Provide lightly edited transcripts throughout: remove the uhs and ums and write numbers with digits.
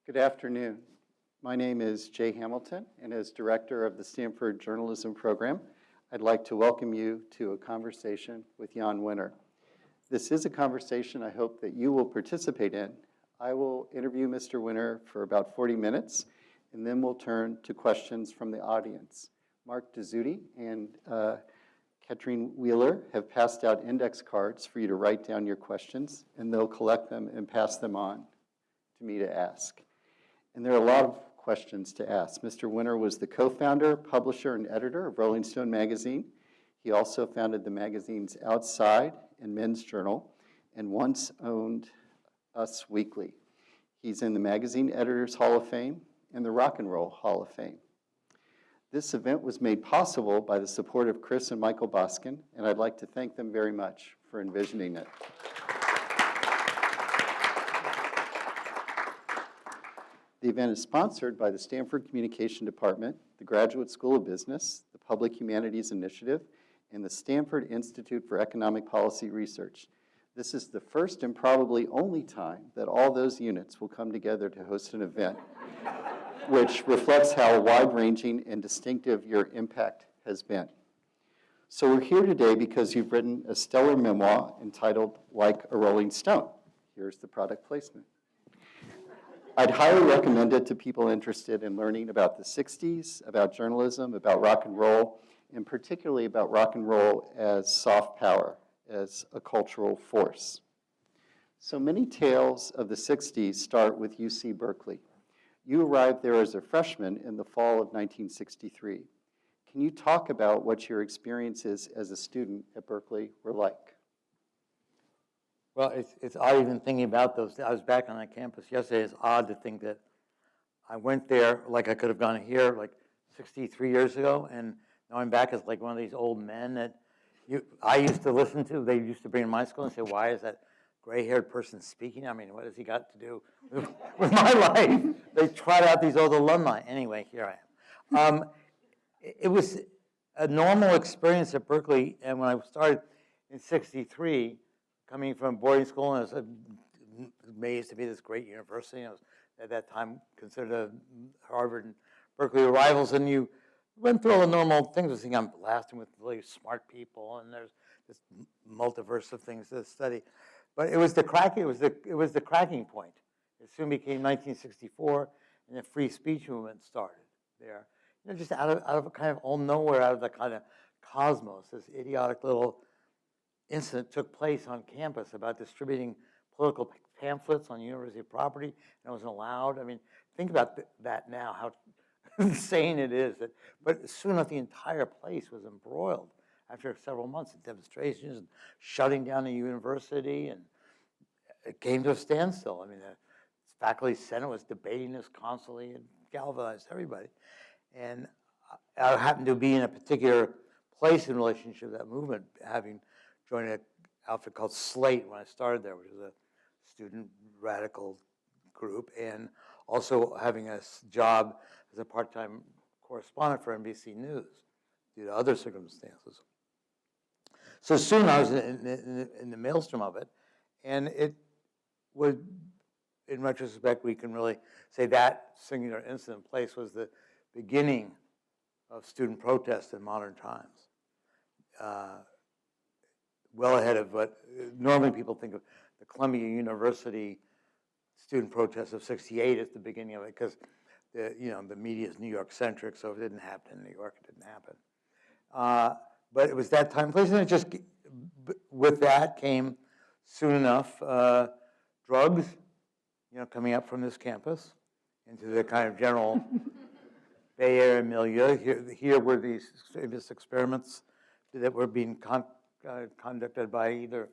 Good afternoon. My name is Jay Hamilton, and as director of the Stanford Journalism Program, I'd like to welcome you to a conversation with Jann Wenner. This is a conversation I hope that you will participate in. I will interview Mr. Wenner for about 40 minutes, and then we'll turn to questions from the audience. Mark Dezzutti and Katrine Wheeler have passed out index cards for you to write down your questions, and they'll collect them and pass them on to me to ask. And there are a lot of questions to ask. Mr. Wenner was the co-founder, publisher, and editor of Rolling Stone magazine. He also founded the magazines Outside and Men's Journal, and once owned Us Weekly. He's in the Magazine Editors Hall of Fame and the Rock and Roll Hall of Fame. This event was made possible by the support of Chris and Michael Boskin, and I'd like to thank them very much for envisioning it. The event is sponsored by the Stanford Communication Department, the Graduate School of Business, the Public Humanities Initiative, and the Stanford Institute for Economic Policy Research. This is the first and probably only time that all those units will come together to host an event, which reflects how wide-ranging and distinctive your impact has been. So we're here today because you've written a stellar memoir entitled Like a Rolling Stone. Here's the product placement. I'd highly recommend it to people interested in learning about the 60s, about journalism, about rock and roll, and particularly about rock and roll as soft power, as a cultural force. So many tales of the 60s start with UC Berkeley. You arrived there as a freshman in the fall of 1963. Can you talk about what your experiences as a student at Berkeley were like? Well, it's odd even thinking about those. I was back on that campus yesterday. It's odd to think that I went there like I could have gone here like 63 years ago, and now I'm back as like one of these old men that I used to listen to. They used to bring in my school and say, why is that gray-haired person speaking? I mean, what has he got to do with my life? They trot out these old alumni. Anyway, here I am. It was a normal experience at Berkeley, and when I started in 63, coming from boarding school, and it was amazed to be this great university. It was at that time considered a Harvard and Berkeley rivals, and you went through all the normal things. I think I'm blasting with really smart people, and there's this multiverse of things to study. But it was the cracking. It was the cracking point. It soon became 1964, and the free speech movement started there. You know, just out of a kind of all nowhere, out of the kind of cosmos, this idiotic little incident took place on campus about distributing political pamphlets on university property, and it wasn't allowed. I mean, think about that now, how insane it is. But soon enough, the entire place was embroiled after several months of demonstrations and shutting down the university, and it came to a standstill. I mean, the faculty senate was debating this constantly and galvanized everybody. And I happened to be in a particular place in relationship to that movement, having joined an outfit called Slate when I started there, which was a student radical group, and also having a job as a part-time correspondent for NBC News due to other circumstances. So soon I was in the maelstrom of it, and it would, in retrospect, we can really say that singular incident place was the beginning of student protest in modern times. Well ahead of what normally people think of the Columbia University student protest of '68 as the beginning of it, because the media is New York centric, so if it didn't happen in New York, it didn't happen. But it was that time and place, and it just with that came soon enough drugs, coming up from this campus into the kind of general Bay Area milieu. Here were these famous experiments that were being conducted by either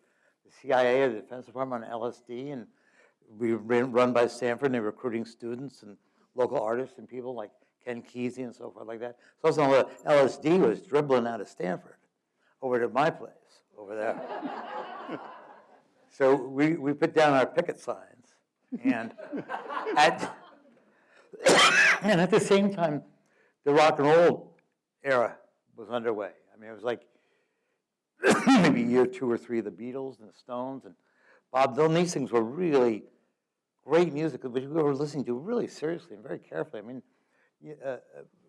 the CIA or the Defense Department on LSD, and we were run by Stanford, and they were recruiting students and local artists and people like Ken Kesey and so forth like that. So some of the LSD was dribbling out of Stanford over to my place over there. So we put down our picket signs, and at the same time, the rock and roll era was underway. I mean, it was like maybe year 2 or 3 of the Beatles and the Stones and Bob Dylan. These things were really great music, which we were listening to really seriously and very carefully. I mean,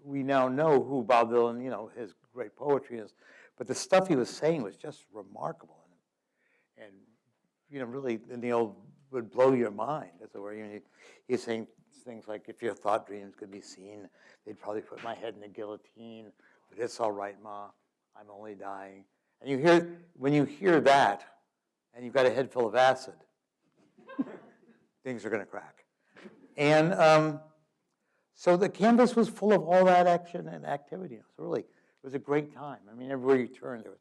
we now know who Bob Dylan, his great poetry is, but the stuff he was saying was just remarkable, and really, would blow your mind, as it were. He's saying things like, "If your thought dreams could be seen, they'd probably put my head in a guillotine. But it's all right, Ma. I'm only dying." And when you hear that, and you've got a head full of acid, things are going to crack. And so the canvas was full of all that action and activity. So really, it was a great time. I mean, everywhere you turned, there was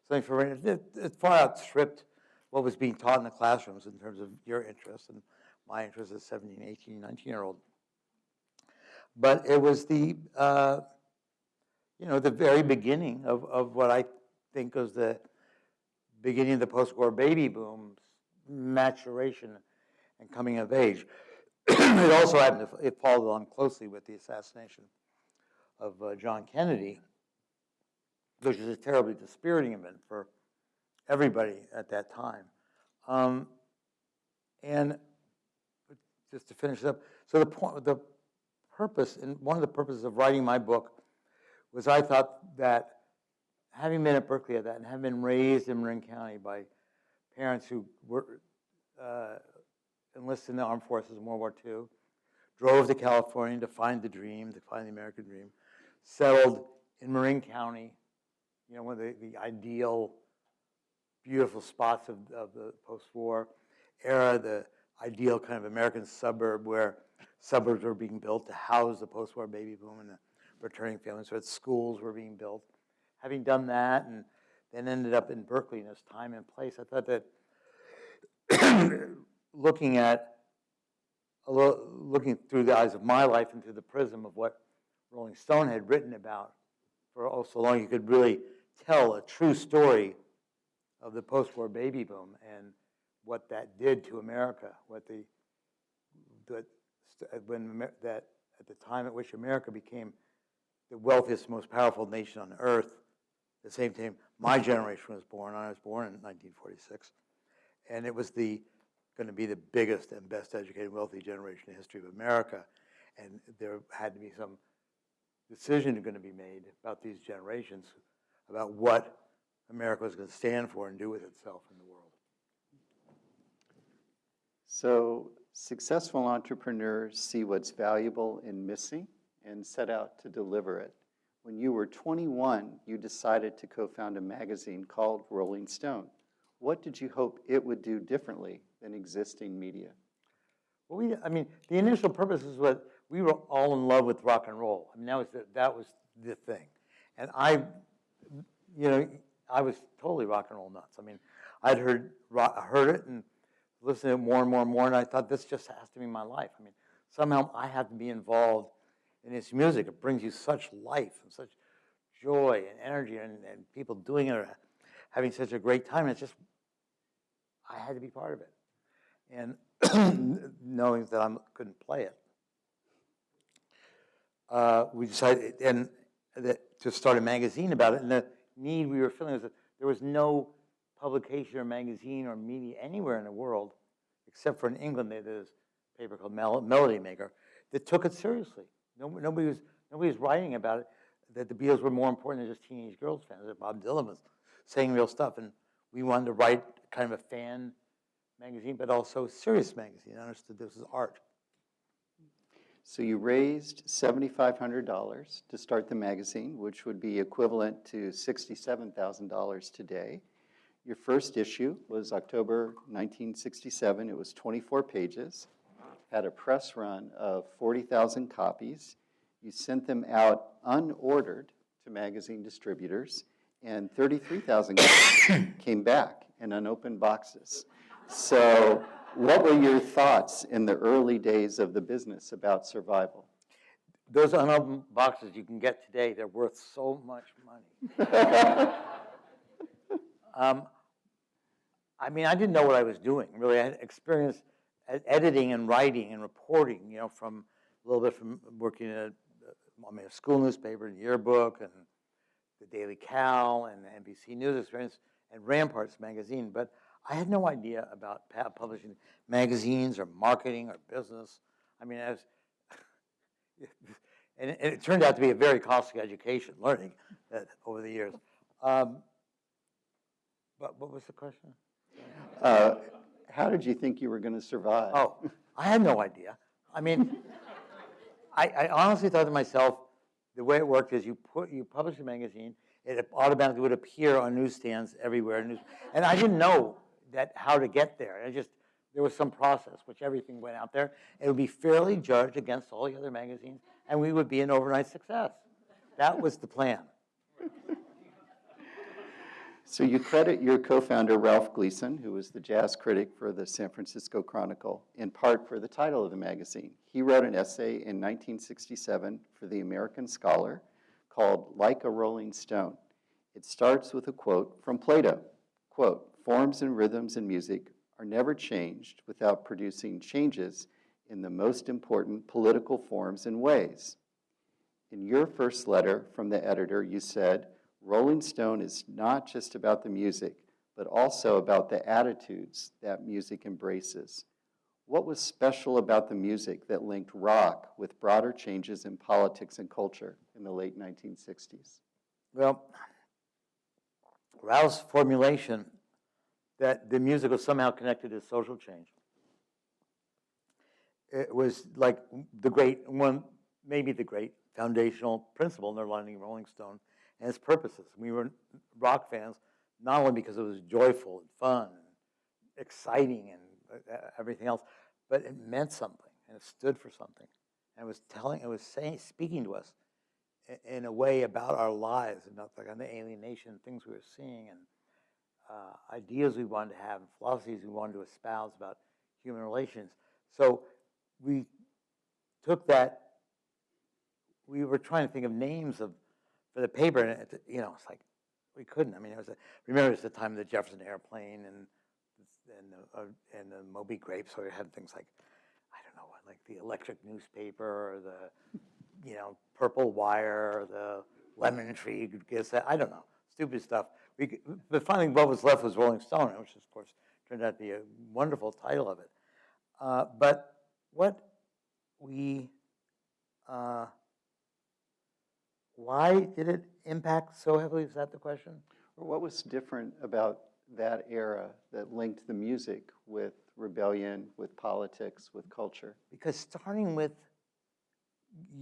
something for it far outstripped what was being taught in the classrooms in terms of your interest and my interest as 17, 18, 19-year-old. But it was the very beginning of what I think was the beginning of the post-war baby boom's maturation and coming of age. It also happened, it followed on closely with the assassination of John Kennedy, which was a terribly dispiriting event for everybody at that time. And just to finish it up, so the purpose, and one of the purposes of writing my book was I thought that having been at Berkeley at that and having been raised in Marin County by parents who were enlisted in the armed forces in World War II, drove to California to find the dream, to find the American dream, settled in Marin County, one of the ideal, beautiful spots of the post-war era, the ideal kind of American suburb where suburbs were being built to house the post-war baby boom and the returning families, so that schools were being built. Having done that and then ended up in Berkeley in this time and place, I thought that looking through the eyes of my life and through the prism of what Rolling Stone had written about for oh so long, you could really tell a true story of the post-war baby boom and what that did to America, at the time at which America became the wealthiest, most powerful nation on earth. At the same time, my generation was born. I was born in 1946, and it was going to be the biggest and best educated, wealthy generation in the history of America. And there had to be some decision going to be made about these generations, about what America was going to stand for and do with itself in the world. So successful entrepreneurs see what's valuable and missing and set out to deliver it. When you were 21, you decided to co-found a magazine called Rolling Stone. What did you hope it would do differently than existing media? Well, the initial purpose is what we were all in love with rock and roll. I mean, that was the thing, and I was totally rock and roll nuts. I mean, I'd heard it and listened to it more and more and more, and I thought this just has to be my life. I mean, somehow I have to be involved in this music. It brings you such life and such joy and energy, and people doing it, or having such a great time. It's just, I had to be part of it. And knowing that I couldn't play it, we decided to start a magazine about it. And the need we were feeling was that there was no publication or magazine or media anywhere in the world, except for in England, they did this paper called Melody Maker, that took it seriously. Nobody was writing about it, that the Beatles were more important than just teenage girls fans, that Bob Dylan was saying real stuff. And we wanted to write kind of a fan magazine, but also a serious magazine. I understood this was art. So you raised $7,500 to start the magazine, which would be equivalent to $67,000 today. Your first issue was October 1967. It was 24 pages, had a press run of 40,000 copies. You sent them out unordered to magazine distributors, and 33,000 copies came back in unopened boxes. So what were your thoughts in the early days of the business about survival? Those unopened boxes you can get today, they're worth so much money. I didn't know what I was doing, really. I had experience editing and writing and reporting, from a little bit from working at a school newspaper and yearbook and the Daily Cal and the NBC News experience and Ramparts magazine. But I had no idea about publishing magazines or marketing or business. I mean, and it turned out to be a very costly education, learning that over the years. But what was the question? How did you think you were going to survive? Oh, I had no idea. I mean, I honestly thought to myself, the way it worked is you publish a magazine, it automatically would appear on newsstands everywhere, and I didn't know how to get there. There was some process, which everything went out there. It would be fairly judged against all the other magazines, and we would be an overnight success. That was the plan. So you credit your co-founder, Ralph Gleason, who was the jazz critic for the San Francisco Chronicle, in part for the title of the magazine. He wrote an essay in 1967 for the American Scholar called Like a Rolling Stone. It starts with a quote from Plato, quote, "Forms and rhythms in music are never changed without producing changes in the most important political forms and ways." In your first letter from the editor, you said, "Rolling Stone is not just about the music, but also about the attitudes that music embraces." What was special about the music that linked rock with broader changes in politics and culture in the late 1960s? Well, Ralph's formulation that the music was somehow connected to social change, it was like maybe the great foundational principle underlying Rolling Stone and its purposes. We were rock fans not only because it was joyful and fun and exciting and everything else, but it meant something and it stood for something. And it was speaking to us in a way about our lives and not like on the alienation, things we were seeing, and ideas we wanted to have, and philosophies we wanted to espouse about human relations. So we took that. We were trying to think of names for the paper, and it's like we couldn't. I mean, remember it was the time of the Jefferson Airplane and the Moby Grape, so we had things like, I don't know what, like the Electric Newspaper or the Purple Wire or the Lemon Tree. I don't know, stupid stuff. But finally, what was left was Rolling Stone, which of course turned out to be a wonderful title of it. But why did it impact so heavily? Is that the question? Or what was different about that era that linked the music with rebellion, with politics, with culture? Because starting with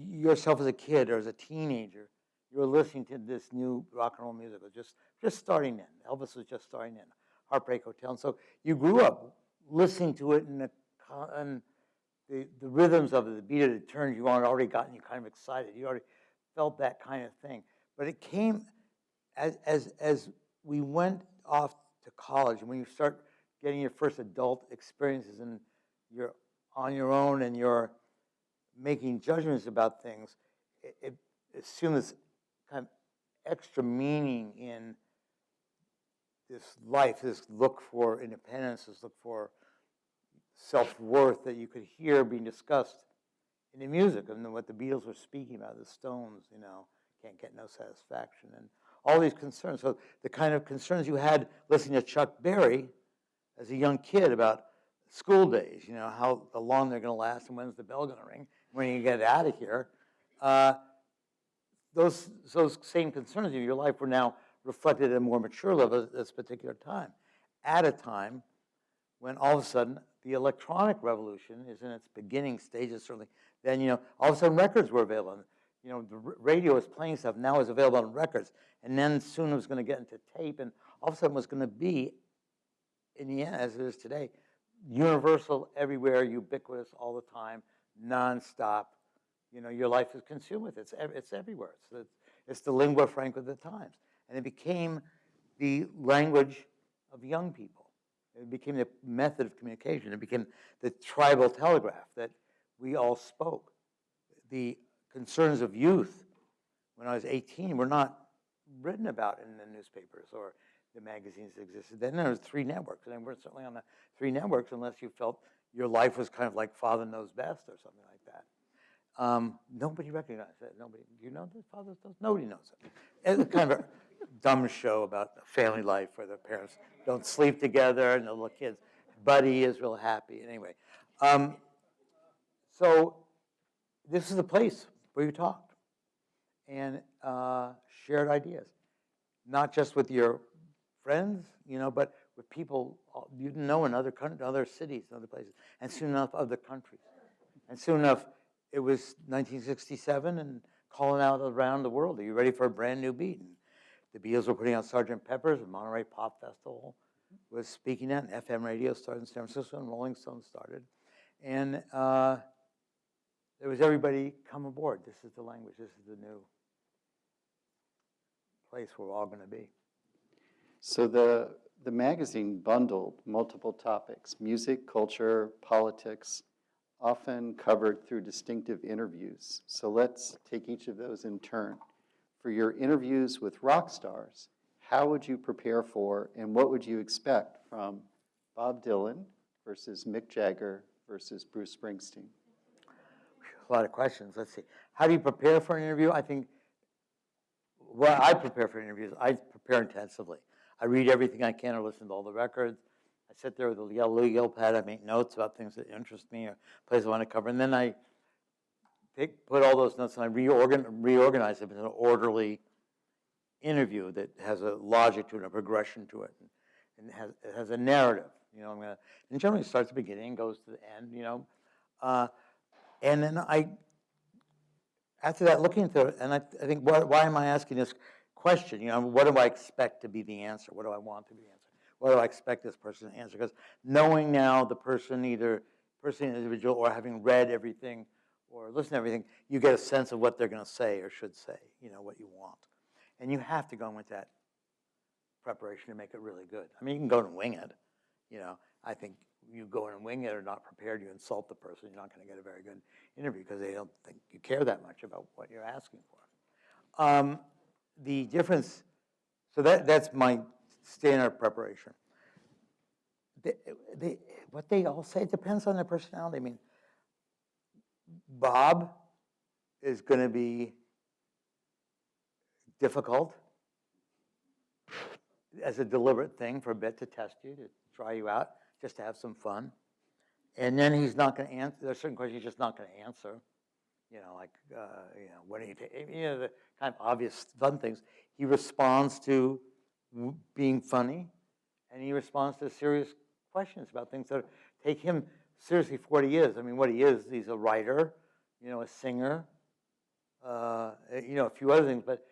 yourself as a kid or as a teenager, you were listening to this new rock and roll music. It was just starting in. Elvis was just starting in. Heartbreak Hotel. And so you grew up listening to it and the rhythms of it, the beat of the turns you on, already gotten you kind of excited. You already felt that kind of thing. But it came as we went off to college, and when you start getting your first adult experiences and you're on your own and you're making judgments about things, it assumes kind of extra meaning in this life, this look for independence, this look for self-worth that you could hear being discussed in the music, and what the Beatles were speaking about, the Stones, can't get no satisfaction, and all these concerns. So the kind of concerns you had listening to Chuck Berry as a young kid about school days, how long they're going to last and when's the bell going to ring, when you get out of here. Those same concerns of your life were now reflected at a more mature level at this particular time, at a time when all of a sudden the electronic revolution is in its beginning stages, certainly. Then, all of a sudden records were available. The radio is playing stuff, now is available on records. And then soon it was going to get into tape, and all of a sudden it was going to be, in the end, as it is today, universal, everywhere, ubiquitous, all the time, nonstop. Your life is consumed with it. It's everywhere. It's the lingua franca of the times. And it became the language of young people. It became the method of communication. It became the tribal telegraph that we all spoke. The concerns of youth when I was 18 were not written about in the newspapers or the magazines that existed. Then there was 3 networks, and they weren't certainly on the 3 networks unless you felt your life was kind of like Father Knows Best or something like that. Nobody recognized it. Nobody. Do you know this? Father does. Nobody knows it. It's kind of a dumb show about family life where the parents don't sleep together and the little kids. Buddy is real happy. Anyway, so this is a place where you talked and shared ideas, not just with your friends, but with people you didn't know in other cities, other places, and soon enough other countries. And soon enough, it was 1967 and calling out around the world, are you ready for a brand new beat? And the Beatles were putting out Sgt. Pepper's, and Monterey Pop Festival was speaking at, and FM radio started in San Francisco, and Rolling Stones started. And there was everybody come aboard. This is the language. This is the new place where we're all going to be. So the magazine bundled multiple topics, music, culture, politics, often covered through distinctive interviews. So let's take each of those in turn. For your interviews with rock stars, how would you prepare for and what would you expect from Bob Dylan versus Mick Jagger versus Bruce Springsteen? A lot of questions. Let's see. How do you prepare for an interview? I think, I prepare for interviews. I prepare intensively. I read everything I can or listen to all the records. I sit there with a yellow pad. I make notes about things that interest me or places I want to cover. And then I put all those notes and I reorganize them in an orderly interview that has a logic to it, a progression to it, and it has a narrative. And generally it starts at the beginning and goes to the end. And then after that, looking through it, and I think, why am I asking this question? What do I expect to be the answer? What do I want to be the answer? What do I expect this person to answer? Because knowing now the person, either individual, or having read everything or listened to everything, you get a sense of what they're going to say or should say, what you want. And you have to go in with that preparation to make it really good. I mean, you can go and wing it. I think you go in and wing it or not prepared, you insult the person, you're not going to get a very good interview because they don't think you care that much about what you're asking for. The difference, so that's my standard preparation. What they all say depends on their personality. I mean, Bob is going to be difficult as a deliberate thing for a bit to test you, to try you out, just to have some fun. And then he's not going to answer. There's certain questions he's just not going to answer. What do you take? The kind of obvious fun things. He responds to being funny, and he responds to serious questions about things that take him seriously for what he is. I mean, what he is, he's a writer, a singer, a few other things, but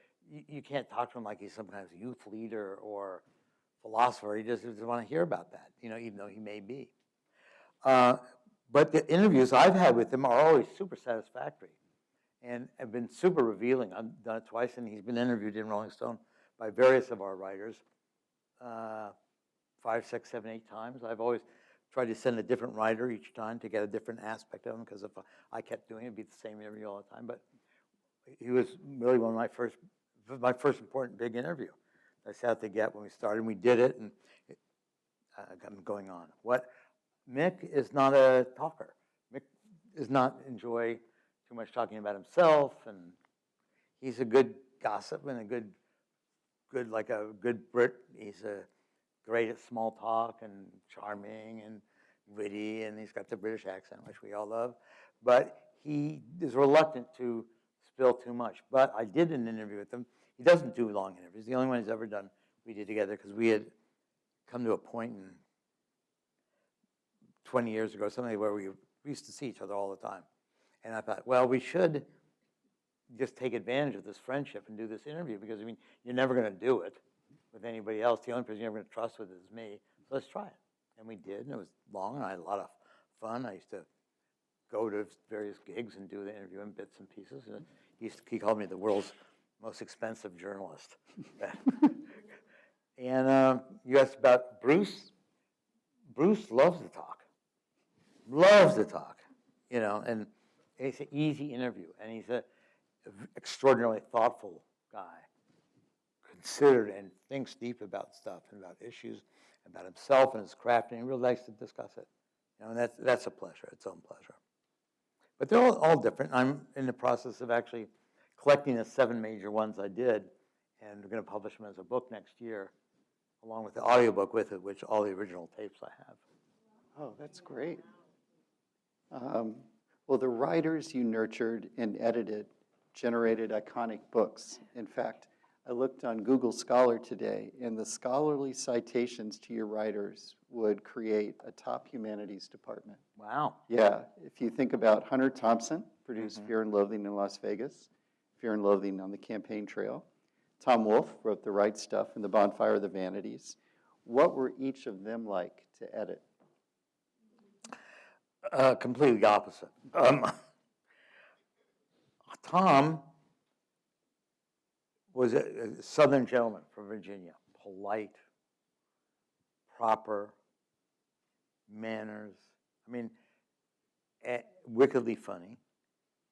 you can't talk to him like he's some kind of youth leader or philosopher. He just doesn't want to hear about that, even though he may be. But the interviews I've had with him are always super satisfactory and have been super revealing. I've done it twice, and he's been interviewed in Rolling Stone by various of our writers 5, 6, 7, 8 times. I've always tried to send a different writer each time to get a different aspect of him, because if I kept doing it, it'd be the same interview all the time. But he was really one of my first important big interview I set out to get when we started. And we did it, and I'm going on. Mick is not a talker. Mick does not enjoy too much talking about himself, and he's a good gossip and a good Brit. He's great at small talk and charming and witty, and he's got the British accent, which we all love. But he is reluctant to spill too much. But I did an interview with him. He doesn't do long interviews. The only one he's ever done we did together, because we had come to a point in 20 years ago, something where we used to see each other all the time. And I thought, well, we should just take advantage of this friendship and do this interview, because, I mean, you're never going to do it with anybody else. The only person you're ever going to trust with is me. So let's try it. And we did, and it was long, and I had a lot of fun. I used to go to various gigs and do the interview in bits and pieces. And he called me the world's most expensive journalist. And you asked about Bruce. Bruce loves to talk. Loves to talk, and it's an easy interview, and he's an extraordinarily thoughtful guy, considered and thinks deep about stuff and about issues, about himself and his craft, and he really likes to discuss it. And that's a pleasure, its own pleasure. But they're all different. I'm in the process of actually collecting the 7 major ones I did, and we're going to publish them as a book next year, along with the audiobook with it, which all the original tapes I have. Oh, that's great. Well, the writers you nurtured and edited generated iconic books. In fact, I looked on Google Scholar today, and the scholarly citations to your writers would create a top humanities department. Wow. Yeah, if you think about Hunter Thompson, produced Fear and Loathing in Las Vegas, Fear and Loathing on the Campaign Trail. Tom Wolfe wrote The Right Stuff and The Bonfire of the Vanities. What were each of them like to edit? Completely opposite. Tom was a Southern gentleman from Virginia, polite, proper, manners. I mean, wickedly funny,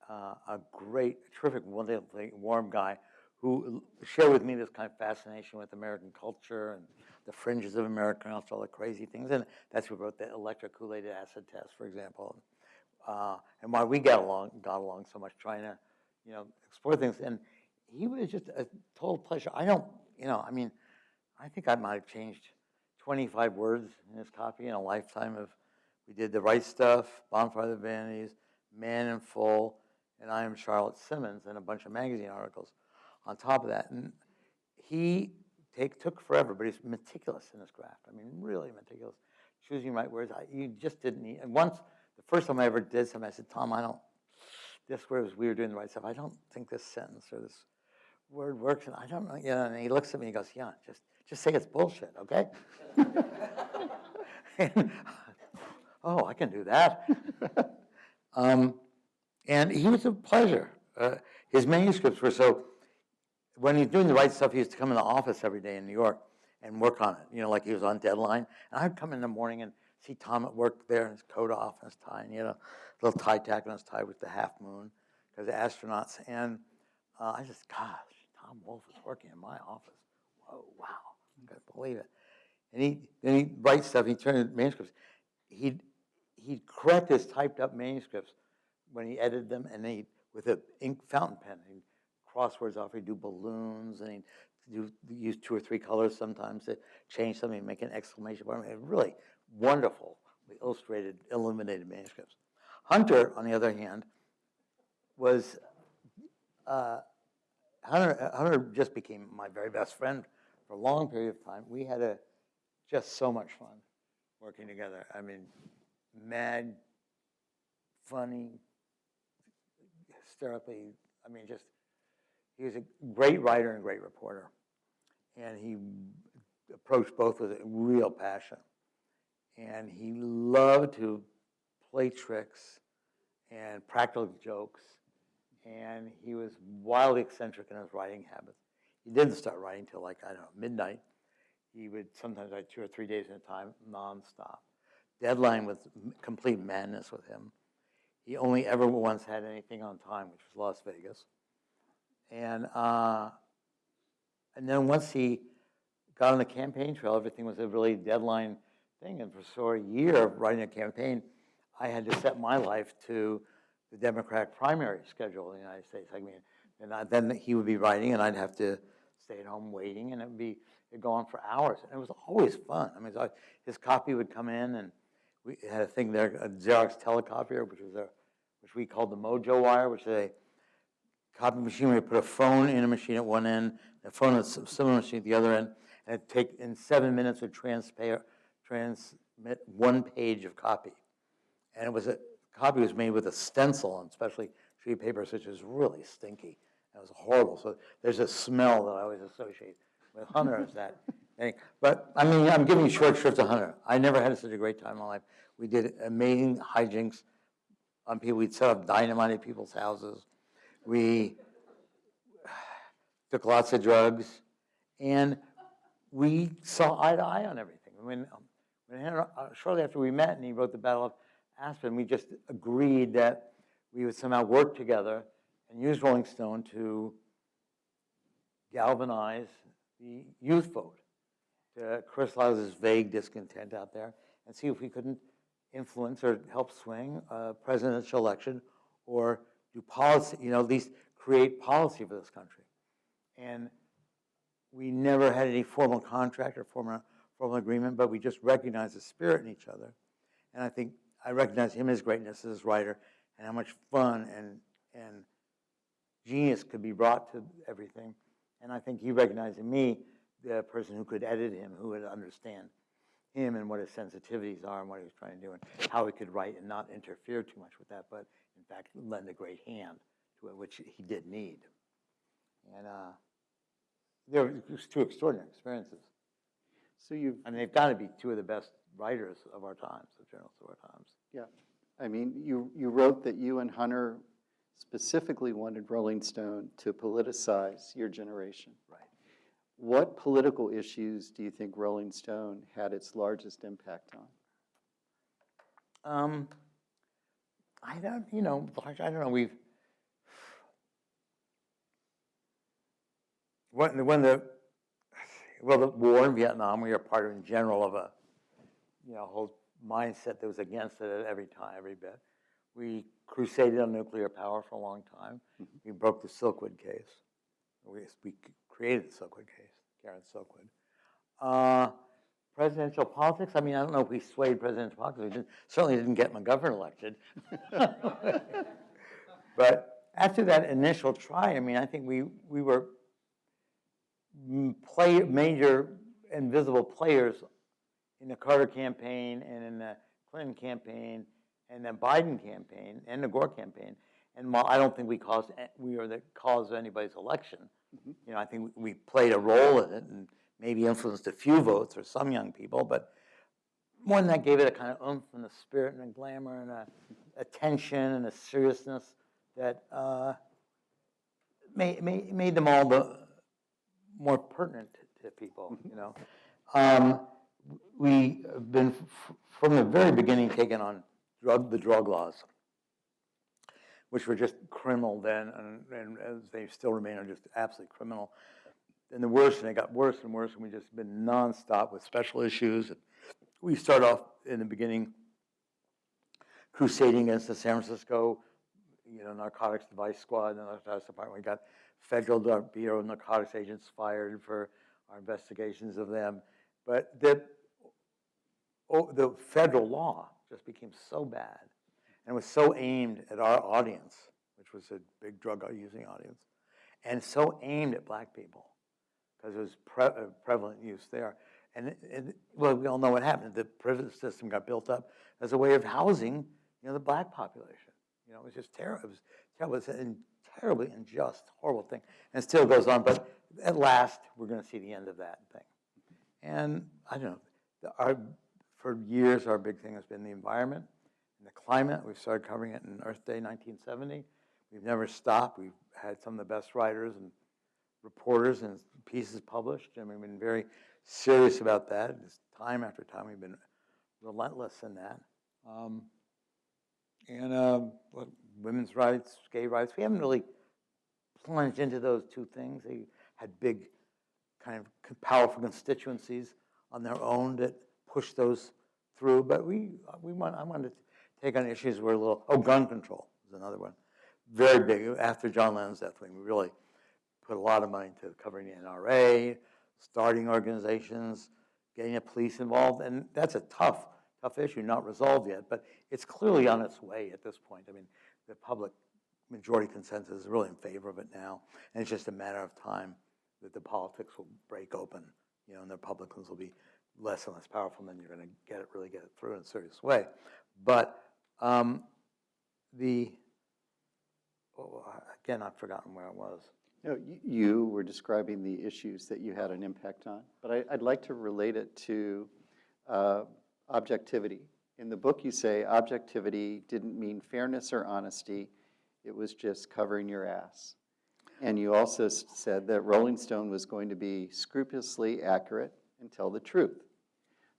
a great, terrific, wonderful, warm guy who shared with me this kind of fascination with American culture and the fringes of American culture, all the crazy things. And that's who wrote the electric Kool-Aid acid test, for example. And why we got along so much, trying to, explore things. And he was just a total pleasure. I think I might have changed 25 words in his copy in a lifetime of, we did The Right Stuff, Bonfire of the Vanities, Man in Full, and I Am Charlotte Simmons, and a bunch of magazine articles on top of that. And he took forever, but he's meticulous in his craft. I mean, really meticulous. Choosing right words. You just didn't need. And once, the first time I ever did something, I said, Tom, this word was, we were doing The Right Stuff, I don't think this sentence or this word works, and I don't know, and he looks at me and he goes, yeah, just say it's bullshit, okay? And, oh, I can do that. And he was a pleasure. His manuscripts were so, when he was doing The Right Stuff, he used to come in the office every day in New York and work on it, like he was on deadline. And I'd come in the morning and see Tom at work there, and his coat off and his tie, and he had a little tie tack on his tie with the half moon, because the astronauts. And I just, gosh, Tom Wolfe is working in my office. Whoa, wow, I couldn't believe it. And he writes stuff, he turned into manuscripts. He'd correct his typed up manuscripts when he edited them, and with an ink fountain pen, he'd cross words off, he'd do balloons, and he'd use 2 or 3 colors sometimes to change something, make an exclamation point. I mean, really wonderful, illustrated, illuminated manuscripts. Hunter, on the other hand, was, Hunter just became my very best friend for a long period of time. We had just so much fun working together. I mean, mad, funny, hysterically, he was a great writer and great reporter. And he approached both with a real passion. And he loved to play tricks and practical jokes. And he was wildly eccentric in his writing habits. He didn't start writing till midnight. He would sometimes write 2 or 3 days at a time, nonstop. Deadline was complete madness with him. He only ever once had anything on time, which was Las Vegas. And then once he got on the campaign trail, everything was a really deadline thing. And for a year of writing a campaign, I had to set my life to the Democratic primary schedule in the United States. Then he would be writing, and I'd have to stay at home waiting, and it'd go on for hours. And it was always fun. His copy would come in, and we had a thing there, a Xerox telecopier, which we called the Mojo Wire, which is a copy machine where you put a phone in a machine at one end, a phone at a similar machine at the other end, and it'd take, in 7 minutes, would transmit 1 page of copy. And copy was made with a stencil on specially sheet paper, which is really stinky. It was horrible. So there's a smell that I always associate with Hunter as that thing. But I'm giving you short shrift to Hunter. I never had such a great time in my life. We did amazing hijinks on people. We'd set up dynamite at people's houses. We took lots of drugs, and we saw eye to eye on everything. Shortly after we met and he wrote The Battle of Aspen, we just agreed that we would somehow work together and use Rolling Stone to galvanize the youth vote, to crystallize this vague discontent out there, and see if we couldn't influence or help swing a presidential election or do policy, at least create policy for this country. And we never had any formal contract or formal agreement, but we just recognized the spirit in each other. And I think I recognize him as greatness as a writer and how much fun and genius could be brought to everything. And I think he recognized in me the person who could edit him, who would understand him and what his sensitivities are and what he was trying to do and how he could write and not interfere too much with that, but in fact lend a great hand to it, which he did need. And they were just two extraordinary experiences. So you've, I mean, they've got to be two of the best writers of our times, the journalists of our times. yeah. I mean, you wrote that you and Hunter specifically wanted Rolling Stone to politicize your generation. Right. What political issues do you think Rolling Stone had its largest impact on? I don't know. The war in Vietnam, we were part of in general of a, whole mindset that was against it at every bit. We crusaded on nuclear power for a long time. Mm-hmm. We broke the Silkwood case. We created the Silkwood case, Karen Silkwood. Presidential politics, I mean, I don't know if we swayed presidential politics. We certainly didn't get McGovern elected. But after that initial try, I mean, I think we were major invisible players in the Carter campaign and in the Clinton campaign and the Biden campaign and the Gore campaign. And while I don't think we are the cause of anybody's election, mm-hmm. I think we played a role in it and maybe influenced a few votes or some young people, but more than that gave it a kind of oomph and a spirit and a glamour and a tension and a seriousness that made them all the more pertinent to people, We have been, from the very beginning, taken on the drug laws, which were just criminal then, and as they still remain, are just absolutely criminal. And they got worse and worse, and we've just been nonstop with special issues. We start off in the beginning crusading against the San Francisco, narcotics device squad and the narcotics department. We got Federal Bureau of Narcotics agents fired for our investigations of them. But the federal law just became so bad and was so aimed at our audience, which was a big drug-using audience, and so aimed at black people because it was prevalent use there. And we all know what happened. The prison system got built up as a way of housing, the black population. It was just terrible. It was terrible. It was a terribly unjust, horrible thing, and it still goes on. But at last, we're going to see the end of that thing. And I don't know. For years, our big thing has been the environment and the climate. We started covering it in Earth Day 1970. We've never stopped. We've had some of the best writers and reporters and pieces published, and we've been very serious about that. Just time after time, we've been relentless in that. Women's rights, gay rights, we haven't really plunged into those two things. They had big, kind of powerful constituencies on their own that pushed those through. But I wanted to take on issues where gun control is another one. Very big. After John Lennon's death, we really put a lot of money into covering the NRA, starting organizations, getting the police involved, and that's a tough issue, not resolved yet, but it's clearly on its way at this point. I mean, the public majority consensus is really in favor of it now, and it's just a matter of time that the politics will break open, and the Republicans will be less and less powerful, and then you're going to really get it through in a serious way. But again, I've forgotten where I was. No, you were describing the issues that you had an impact on, but I'd like to relate it to objectivity. In the book, you say objectivity didn't mean fairness or honesty. It was just covering your ass. And you also said that Rolling Stone was going to be scrupulously accurate and tell the truth.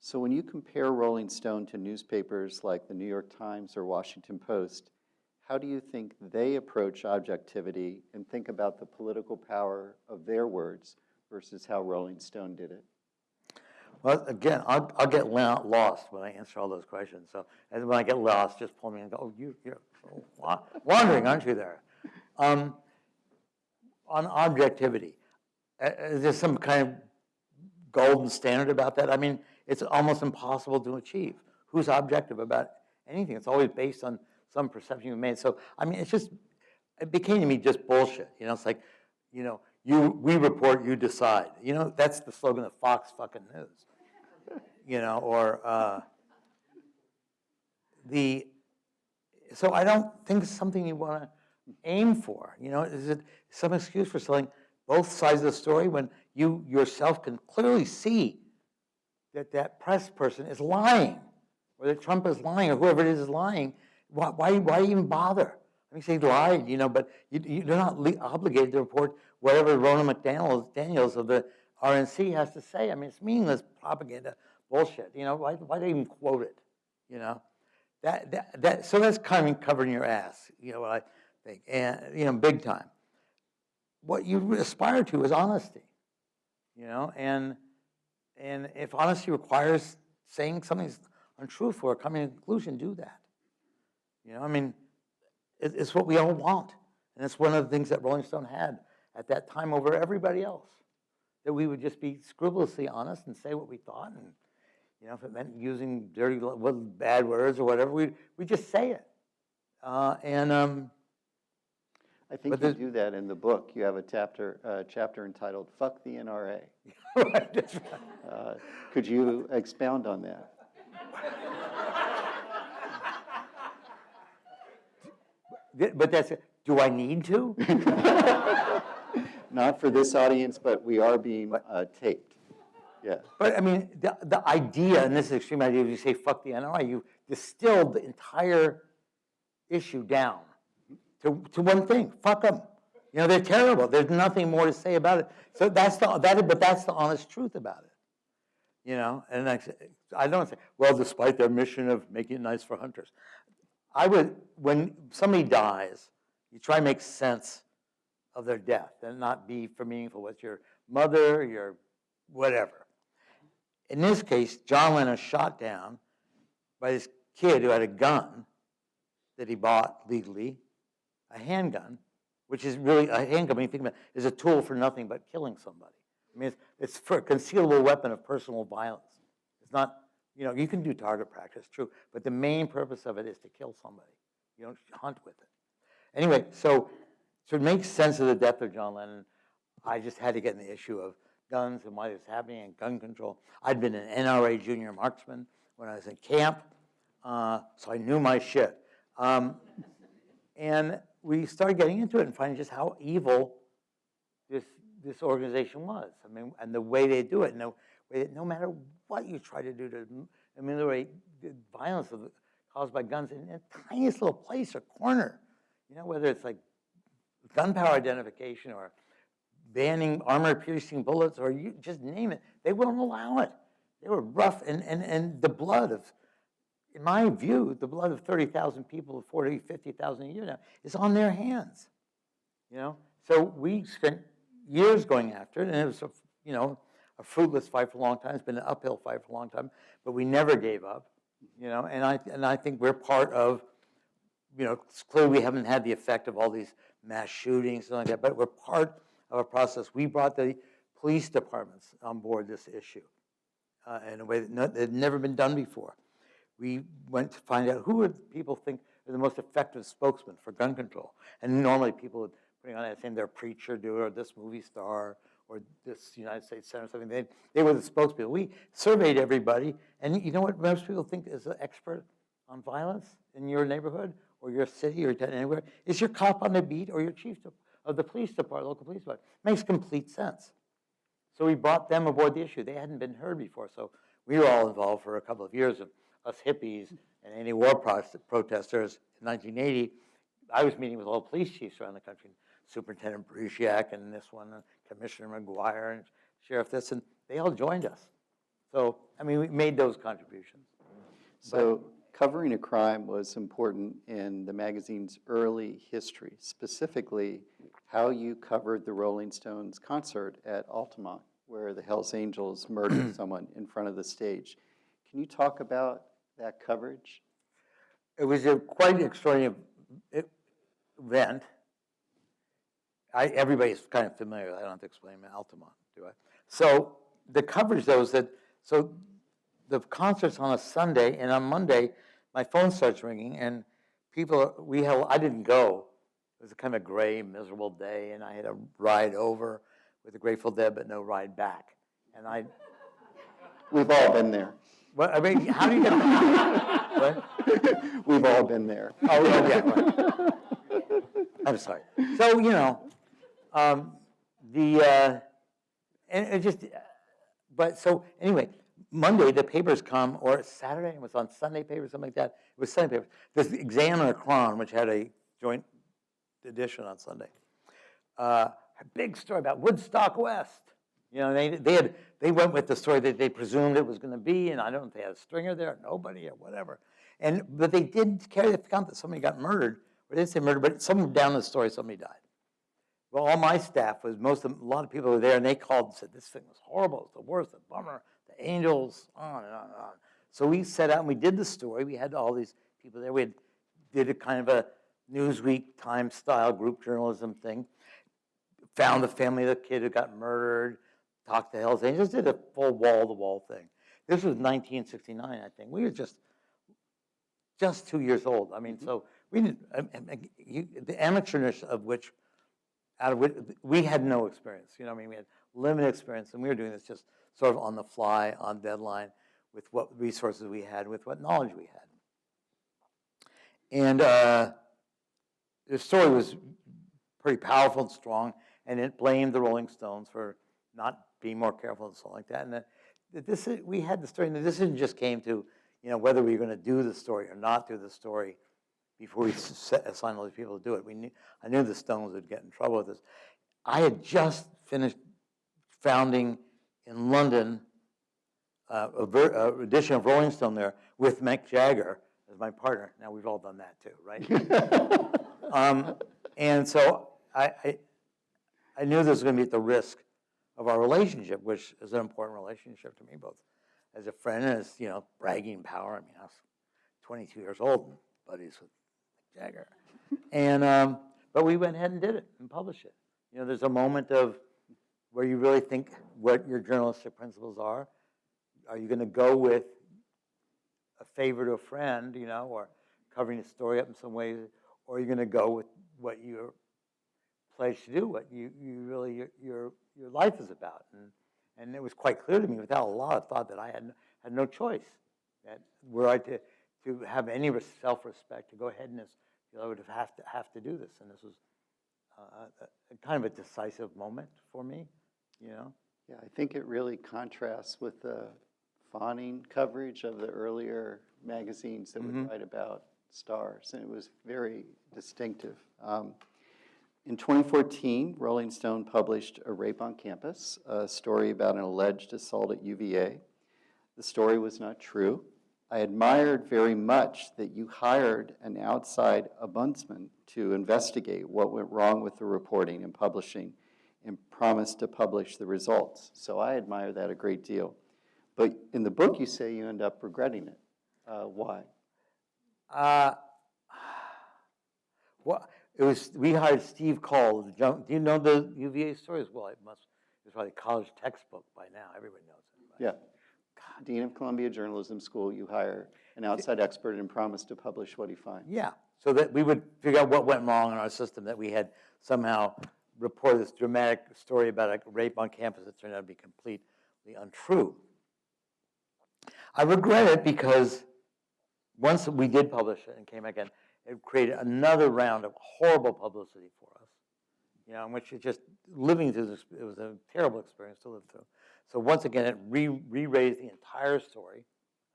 So when you compare Rolling Stone to newspapers like the New York Times or Washington Post, how do you think they approach objectivity and think about the political power of their words versus how Rolling Stone did it? Well, again, I'll get lost when I answer all those questions. So and when I get lost, just pull me and go, oh, you're wandering, aren't you there? On objectivity, is there some kind of golden standard about that? I mean, it's almost impossible to achieve. Who's objective about anything? It's always based on some perception you've made. So, I mean, it became to me just bullshit. It's like, we report, you decide. That's the slogan of Fox fucking News. So I don't think it's something you want to aim for. Is it some excuse for selling both sides of the story when you yourself can clearly see that press person is lying, or that Trump is lying, or whoever it is lying? Why even bother? I mean, say lied, but you're not obligated to report whatever Rona McDaniels of the RNC has to say. I mean, it's meaningless propaganda bullshit. Why they even quote it? So that's kind of covering your ass. What I think, and big time. What you aspire to is honesty. And if honesty requires saying something's untruthful or coming to a conclusion, do that. I mean, it's what we all want. And it's one of the things that Rolling Stone had at that time over everybody else, that we would just be scrupulously honest and say what we thought. And, if it meant using bad words or whatever, we just say it. I think you do that in the book. You have a chapter entitled "Fuck the NRA." Right, that's right. Could you expound on that? But that's it. Do I need to? Not for this audience, but we are being taped. Yeah. But I mean, the idea, and this is extreme idea, if you say fuck the NRA, you distilled the entire issue down to one thing: fuck them. They're terrible. There's nothing more to say about it. So that's the honest truth about it. And I don't say, well, despite their mission of making it nice for hunters. When somebody dies, you try to make sense of their death and not be for meaningful with your mother, your whatever. In this case, John Lennon was shot down by this kid who had a gun that he bought legally, a handgun, which is really a handgun, when you think about it, is a tool for nothing but killing somebody. I mean, it's for a concealable weapon of personal violence. It's not, you can do target practice, true, but the main purpose of it is to kill somebody. You don't hunt with it. Anyway, so to make sense of the death of John Lennon, I just had to get in the issue of guns and why this was happening and gun control. I'd been an NRA junior marksman when I was in camp, so I knew my shit. And we started getting into it and finding just how evil this organization was. I mean, and the way they do it, and the way that no matter what you try to do to ameliorate the violence caused by guns in the tiniest little place or corner, whether it's like gunpowder identification or banning armor-piercing bullets, or you just name it, they won't allow it. They were rough, and the blood of, in my view, the blood of 30,000 people, 40, 50,000 a year now, is on their hands. So we spent years going after it, and it was a fruitless fight for a long time. It's been an uphill fight for a long time, but we never gave up. And I think we're part of. It's clear we haven't had the effect of all these mass shootings and like that, but we're part of a process. We brought the police departments on board this issue in a way that had never been done before. We went to find out who people think are the most effective spokesmen for gun control. And normally people are putting on that saying they're a preacher, doer, or this movie star, or this United States Senator, something. They were the spokespeople. We surveyed everybody, and you know what most people think is an expert on violence in your neighborhood or your city or anywhere? Is your cop on the beat or your chief of the police department, local police department. Makes complete sense. So we brought them aboard the issue. They hadn't been heard before, so we were all involved for a couple of years. Of us hippies and anti-war protesters in 1980, I was meeting with all police chiefs around the country, Superintendent Brusiak and this one, Commissioner McGuire and Sheriff this, and they all joined us. So, I mean, we made those contributions. So covering a crime was important in the magazine's early history, specifically how you covered the Rolling Stones concert at Altamont, where the Hells Angels murdered someone in front of the stage. Can you talk about that coverage? It was a quite extraordinary event. Everybody's kind of familiar. I don't have to explain Altamont, do I? So the coverage, though, is that so the concert's on a Sunday, and on Monday, my phone starts ringing, and I didn't go. It was a kind of a gray, miserable day, and I had a ride over with the Grateful Dead, but no ride back. And We've all been there. well, I mean, how do you get what? We've all been there. Oh, yeah, right. I'm sorry. So, and it just, but so anyway, Monday the papers come, or Saturday, it was on Sunday papers, something like that. It was Sunday papers. This Examiner Cron, which had a joint edition on Sunday, a big story about Woodstock West. They went with the story that they presumed it was going to be, and I don't know if they had a stringer there, or nobody, or whatever. But they did carry the account that somebody got murdered, or they didn't say murdered, but somewhere down the story somebody died. Well, all my staff was a lot of people were there, and they called and said, this thing was horrible, it's the worst, the bummer, the Angels, on and on and on. So we set out and we did the story. We had all these people there. Did a kind of a Newsweek, Time-style group journalism thing. Found the family of the kid who got murdered, talked to Hells Angels, did a full wall-to-wall thing. This was 1969, I think. We were just 2 years old. I mean, so we didn't, the amateurness of which, we had no experience. We had limited experience, and we were doing this just sort of on the fly, on deadline, with what resources we had, with what knowledge we had. And the story was pretty powerful and strong, and it blamed the Rolling Stones for not being more careful and stuff like that. And we had the story, and the decision just came to, whether we were going to do the story or not do the story before we assigned all these people to do it. I knew the Stones would get in trouble with this. I had just finished founding in London an edition of Rolling Stone there with Mick Jagger as my partner. Now, we've all done that too, right? And so I knew this was going to be at the risk of our relationship, which is an important relationship to me, both as a friend and as, bragging power. I mean, I was 22 years old and buddies with Mick Jagger. And, but we went ahead and did it and published it. There's a moment of where you really think what your journalistic principles are. Are you going to go with a favor to a friend, or covering a story up in some ways, or are you going to go with what you're pledged to do, what you really your life is about? And it was quite clear to me, without a lot of thought, that I had no choice. That were I to have any self-respect, to go ahead and I would have to do this, and this was a kind of a decisive moment for me, Yeah, I think it really contrasts with the fawning coverage of the earlier magazines that would write about stars, and it was very distinctive. In 2014, Rolling Stone published A Rape on Campus, a story about an alleged assault at UVA. The story was not true. I admired very much that you hired an outside ombudsman to investigate what went wrong with the reporting and publishing, and promised to publish the results. So I admire that a great deal. But in the book, you say you end up regretting it. Why? Well, we hired Steve Call. Do you know the UVA stories? Well, it's probably a college textbook by now. Everybody knows it. Right? Yeah. Dean of Columbia Journalism School, you hire an outside expert and promise to publish what he finds. Yeah, so that we would figure out what went wrong in our system, that we had somehow reported this dramatic story about a rape on campus that turned out to be completely untrue. I regret it because once we did publish it and came back in, it created another round of horrible publicity for us, in which it just, living through this, it was a terrible experience to live through. So once again, it re-raised the entire story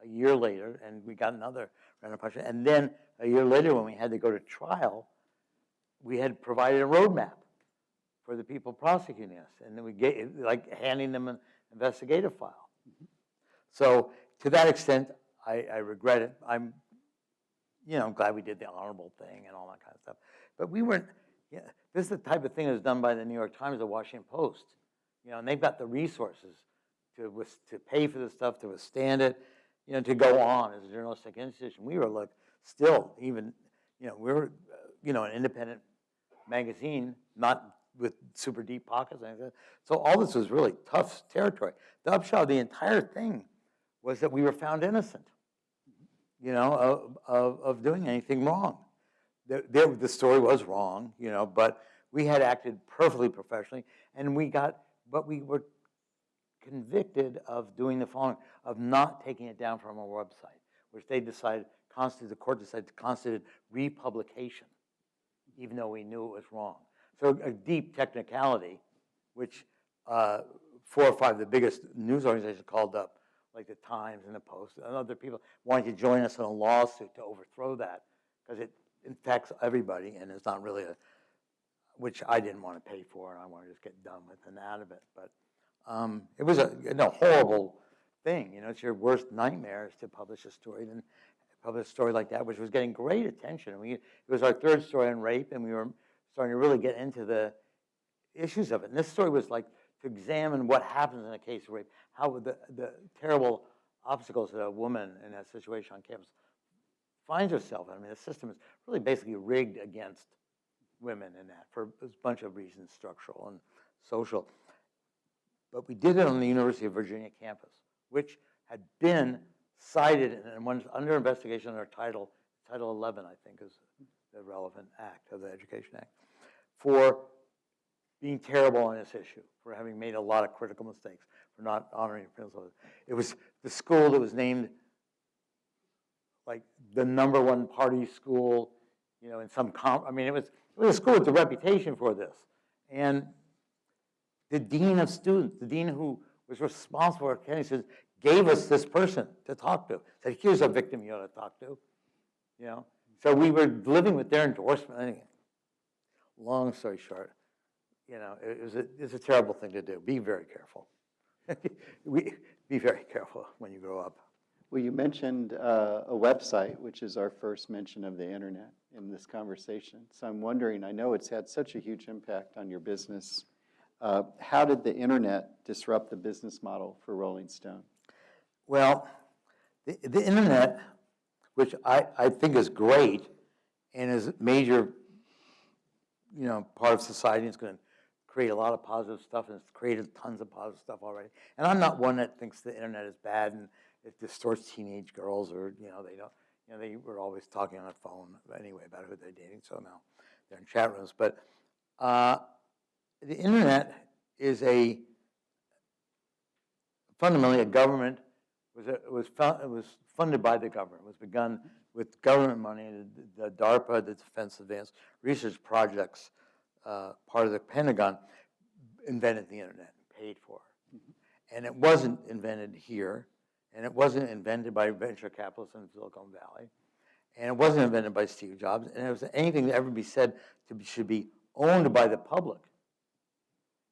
a year later, and we got another round of punishment. And then a year later, when we had to go to trial, we had provided a roadmap for the people prosecuting us, and then we gave, handing them an investigative file. So to that extent, I regret it. I'm glad we did the honorable thing and all that kind of stuff. But we weren't, this is the type of thing that was done by the New York Times, the Washington Post. and they've got the resources to pay for this stuff, to withstand it, to go on as a journalistic institution. We were like, still, even, we were, an independent magazine, not with super deep pockets. So all this was really tough territory. The upshot of the entire thing was that we were found innocent, of doing anything wrong. The story was wrong, but we had acted perfectly professionally, and but we were convicted of doing the following, of not taking it down from our website, which the court decided to constitute republication, even though we knew it was wrong. So a deep technicality, which 4 or 5 of the biggest news organizations called up, like the Times and the Post, and other people wanting to join us in a lawsuit to overthrow that, because it infects everybody, and it's not really which I didn't want to pay for, and I wanted to just get done with and out of it. But it was a horrible thing. It's your worst nightmare is to publish a story like that, which was getting great attention. It was our 3rd story on rape, and we were starting to really get into the issues of it. And this story was like to examine what happens in a case of rape, how the terrible obstacles that a woman in that situation on campus finds herself in. I mean, the system is really basically rigged against women in that for a bunch of reasons, structural and social. But we did it on the University of Virginia campus, which had been cited and was under investigation under Title 11, I think, is the relevant act of the Education Act, for being terrible on this issue, for having made a lot of critical mistakes, for not honoring principles. It was the school that was named like the #1 party school, in some it was a school with a reputation for this. And the dean of students, the dean who was responsible for Kennedy, says, gave us this person to talk to. Said, here's a victim you ought to talk to. So we were living with their endorsement. Anyway, long story short, it's a terrible thing to do. Be very careful. Be very careful when you grow up. Well, you mentioned a website, which is our first mention of the internet in this conversation. So I'm wondering, I know it's had such a huge impact on your business. How did the internet disrupt the business model for Rolling Stone? Well, the internet, which I think is great and is a major, part of society, is going to create a lot of positive stuff, and it's created tons of positive stuff already. And I'm not one that thinks the internet is bad and it distorts teenage girls, or they don't. They were always talking on the phone anyway about who they're dating. So now they're in chat rooms. But the internet is fundamentally a government. It was funded by the government. It was begun with government money. The DARPA, the Defense Advanced Research Projects, part of the Pentagon, invented the internet, paid for it. Mm-hmm. And it wasn't invented here. And it wasn't invented by venture capitalists in Silicon Valley. And it wasn't invented by Steve Jobs. And it was anything that ever be said should be owned by the public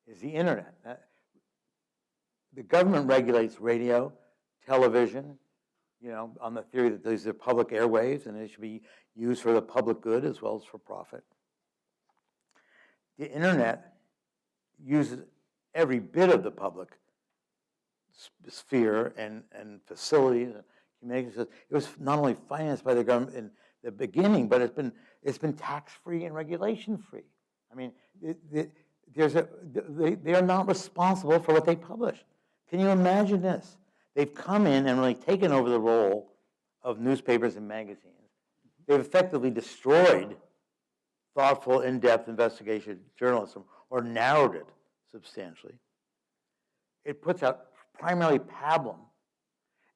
is the internet. The government regulates radio, television, on the theory that these are public airwaves and they should be used for the public good as well as for profit. The internet uses every bit of the public sphere and facilities and communications. It was not only financed by the government in the beginning, but it's been tax-free and regulation-free. I mean, they are not responsible for what they publish. Can you imagine this? They've come in and really taken over the role of newspapers and magazines. They've effectively destroyed thoughtful, in-depth investigation journalism, or narrowed it substantially. It puts out primarily pablum,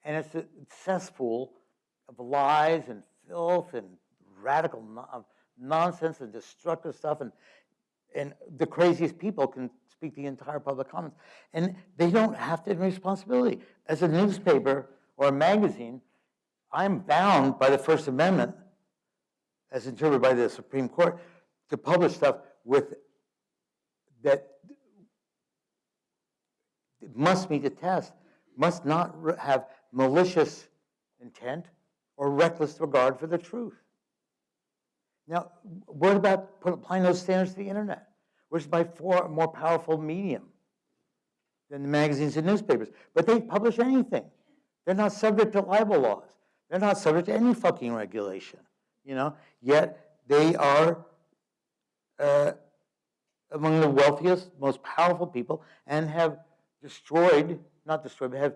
and it's a cesspool of lies and filth and radical nonsense and destructive stuff, and the craziest people can speak the entire public comments, and they don't have to have responsibility. As a newspaper or a magazine, I'm bound by the First Amendment, as interpreted by the Supreme Court, to publish stuff that must meet the test, must not have malicious intent or reckless regard for the truth. Now, what about applying those standards to the internet, which is by far a more powerful medium? than the magazines and newspapers. But they publish anything. They're not subject to libel laws. They're not subject to any fucking regulation, Yet they are among the wealthiest, most powerful people, and have not destroyed, but have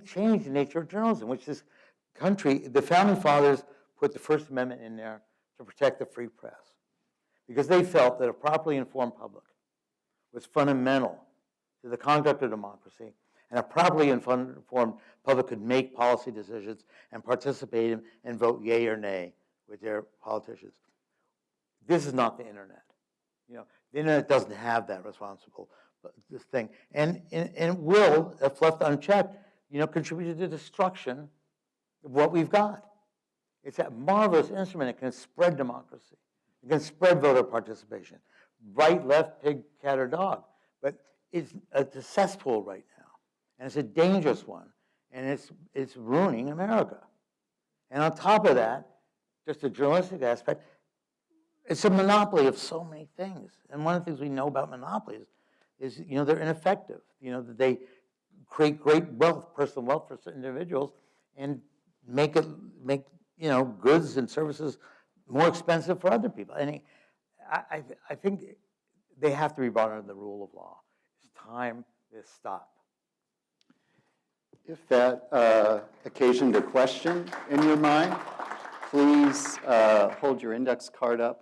changed the nature of journalism, which this country, the Founding Fathers put the First Amendment in there to protect the free press, because they felt that a properly informed public was fundamental to the conduct of democracy, and a properly informed public could make policy decisions and participate in and vote yea or nay with their politicians. This is not the internet. The internet doesn't have that responsible this thing, and will, if left unchecked, contribute to the destruction of what we've got. It's that marvelous instrument. It can spread democracy. It can spread voter participation. Right, left, pig, cat, or dog. But it's a cesspool right now, and it's a dangerous one, and it's ruining America. And on top of that, just a journalistic aspect, it's a monopoly of so many things. And one of the things we know about monopolies is they're ineffective. That they create great wealth, personal wealth for certain individuals, and make goods and services more expensive for other people. And I think they have to be brought under the rule of law. It's time to stop. If that occasioned a question in your mind, please hold your index card up.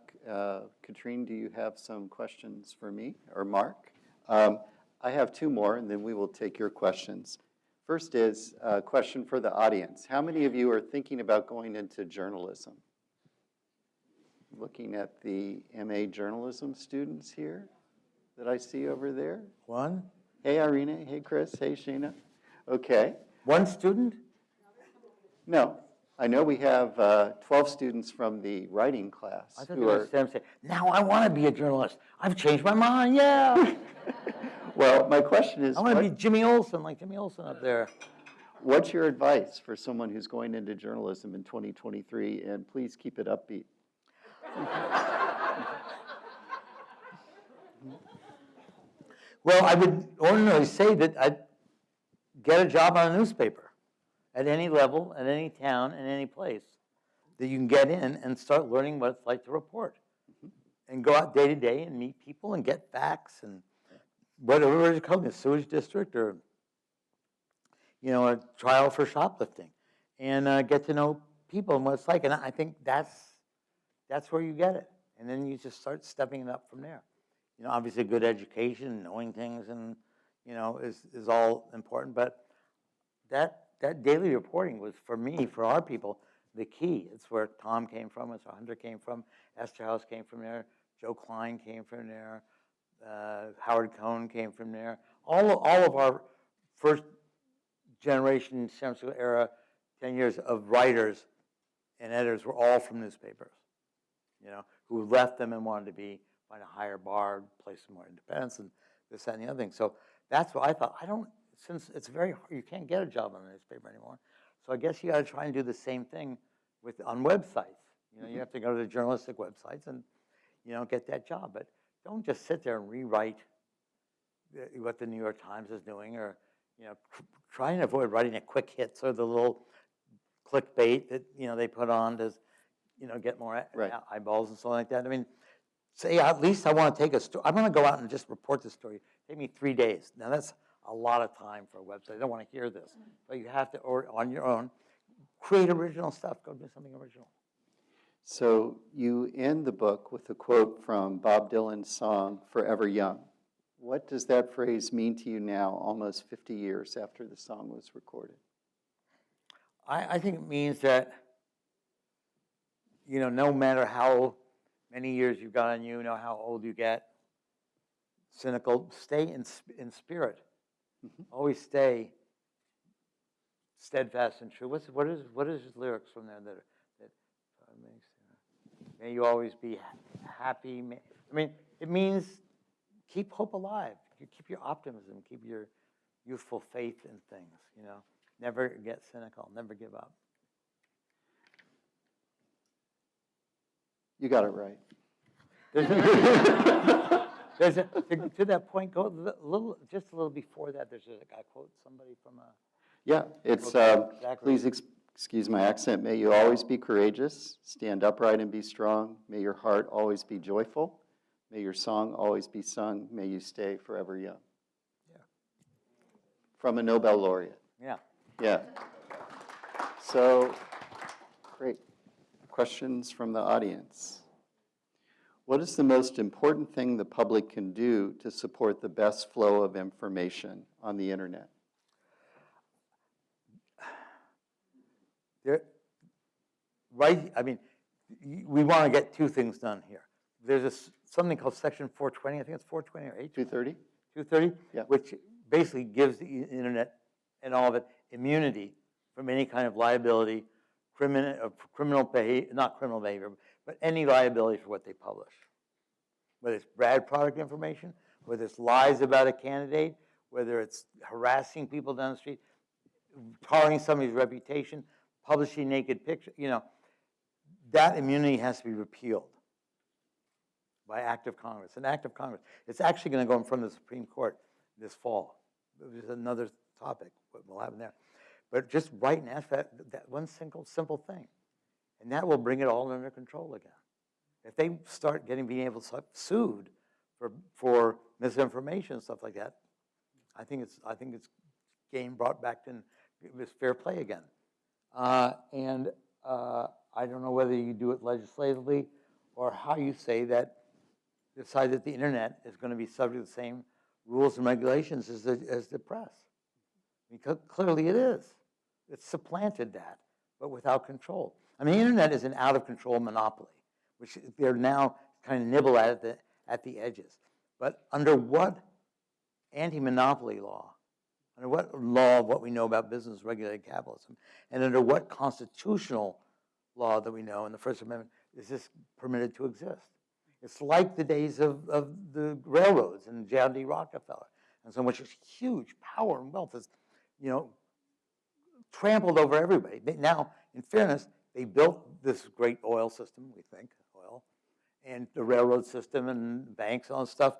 Katrine, do you have some questions for me or Mark? I have two more, and then we will take your questions. First is a question for the audience. How many of you are thinking about going into journalism? Looking at the MA journalism students here that I see over there. One? Hey, Irene. Hey, Chris. Hey, Sheena. Okay. One student? No. I know we have 12 students from the writing class. I thought they were saying, now I want to be a journalist. I've changed my mind, yeah. Well, my question is, I want to be Jimmy Olsen, like Jimmy Olsen up there. What's your advice for someone who's going into journalism in 2023? And please keep it upbeat. Well, I would ordinarily say that I'd get a job on a newspaper at any level, at any town, in any place that you can get in and start learning what it's like to report. And go out day to day and meet people and get facts and whatever it's called, a sewage district or, a trial for shoplifting. And get to know people and what it's like. And I think that's where you get it. And then you just start stepping it up from there. Obviously good education, knowing things and, is all important. But that daily reporting was, for me, for our people, the key. It's where Tom came from, it's where Hunter came from, Esther House came from there, Joe Klein came from there, Howard Cohn came from there. All of our first generation San Francisco era 10 years of writers and editors were all from newspapers, who left them and wanted to find a higher bar, place some more independence, and this, that, and the other thing. So that's what I thought. Since it's very hard, you can't get a job on a newspaper anymore. So I guess you got to try and do the same thing on websites. You have to go to the journalistic websites and, get that job. But don't just sit there and rewrite what the New York Times is doing, or, try and avoid writing a quick hits or the little clickbait that, they put on to, get more eyeballs and so on like that. I mean, say at least I want to take a story. I'm going to go out and just report the story. Take me 3 days. Now that's a lot of time for a website. I don't want to hear this. But you have to, or on your own, create original stuff. Go do something original. So you end the book with a quote from Bob Dylan's song, Forever Young. What does that phrase mean to you now, almost 50 years after the song was recorded? I think it means that, no matter how many years you've got on you, how old you get, cynical, stay in spirit. Mm-hmm. Always stay steadfast and true. What is his lyrics from there that makes? May you always be happy. It means keep hope alive. Keep your optimism. Keep your youthful faith in things. Never get cynical. Never give up. You got it right. To that point, just a little before that, there's I quote somebody from a. Yeah, it's, Jagger. please excuse my accent. May you always be courageous, stand upright and be strong. May your heart always be joyful. May your song always be sung. May you stay forever young. Yeah. From a Nobel laureate. Yeah. Yeah. So, great. Questions from the audience. What is the most important thing the public can do to support the best flow of information on the internet? We want to get two things done here. There's something called Section 420, I think it's 420 or 820. 230? 230, Yeah. which basically gives the internet and all of it immunity from any kind of liability, criminal behavior, not criminal behavior, but any liability for what they publish. Whether it's bad product information, whether it's lies about a candidate, whether it's harassing people down the street, tarring somebody's reputation, publishing naked pictures, that immunity has to be repealed by act of Congress. An act of Congress. It's actually going to go in front of the Supreme Court this fall. There's another topic what will happen there. But just write and ask that one simple thing. And that will bring it all under control again. If they start being able to sued for misinformation and stuff like that, I think it's game brought back to fair play again. And I don't know whether you do it legislatively or how you say that, decide that the internet is going to be subject to the same rules and regulations as the press. Because clearly it is. It's supplanted that, but without control. I mean, the internet is an out-of-control monopoly, which they're now kind of nibble at the edges. But under what anti-monopoly law, under what law of what we know about business regulated capitalism, and under what constitutional law that we know in the First Amendment is this permitted to exist? It's like the days of the railroads and John D. Rockefeller, and so much huge power and wealth is, trampled over everybody. Now, in fairness, they built this great oil system, we think, and the railroad system and banks and all this stuff,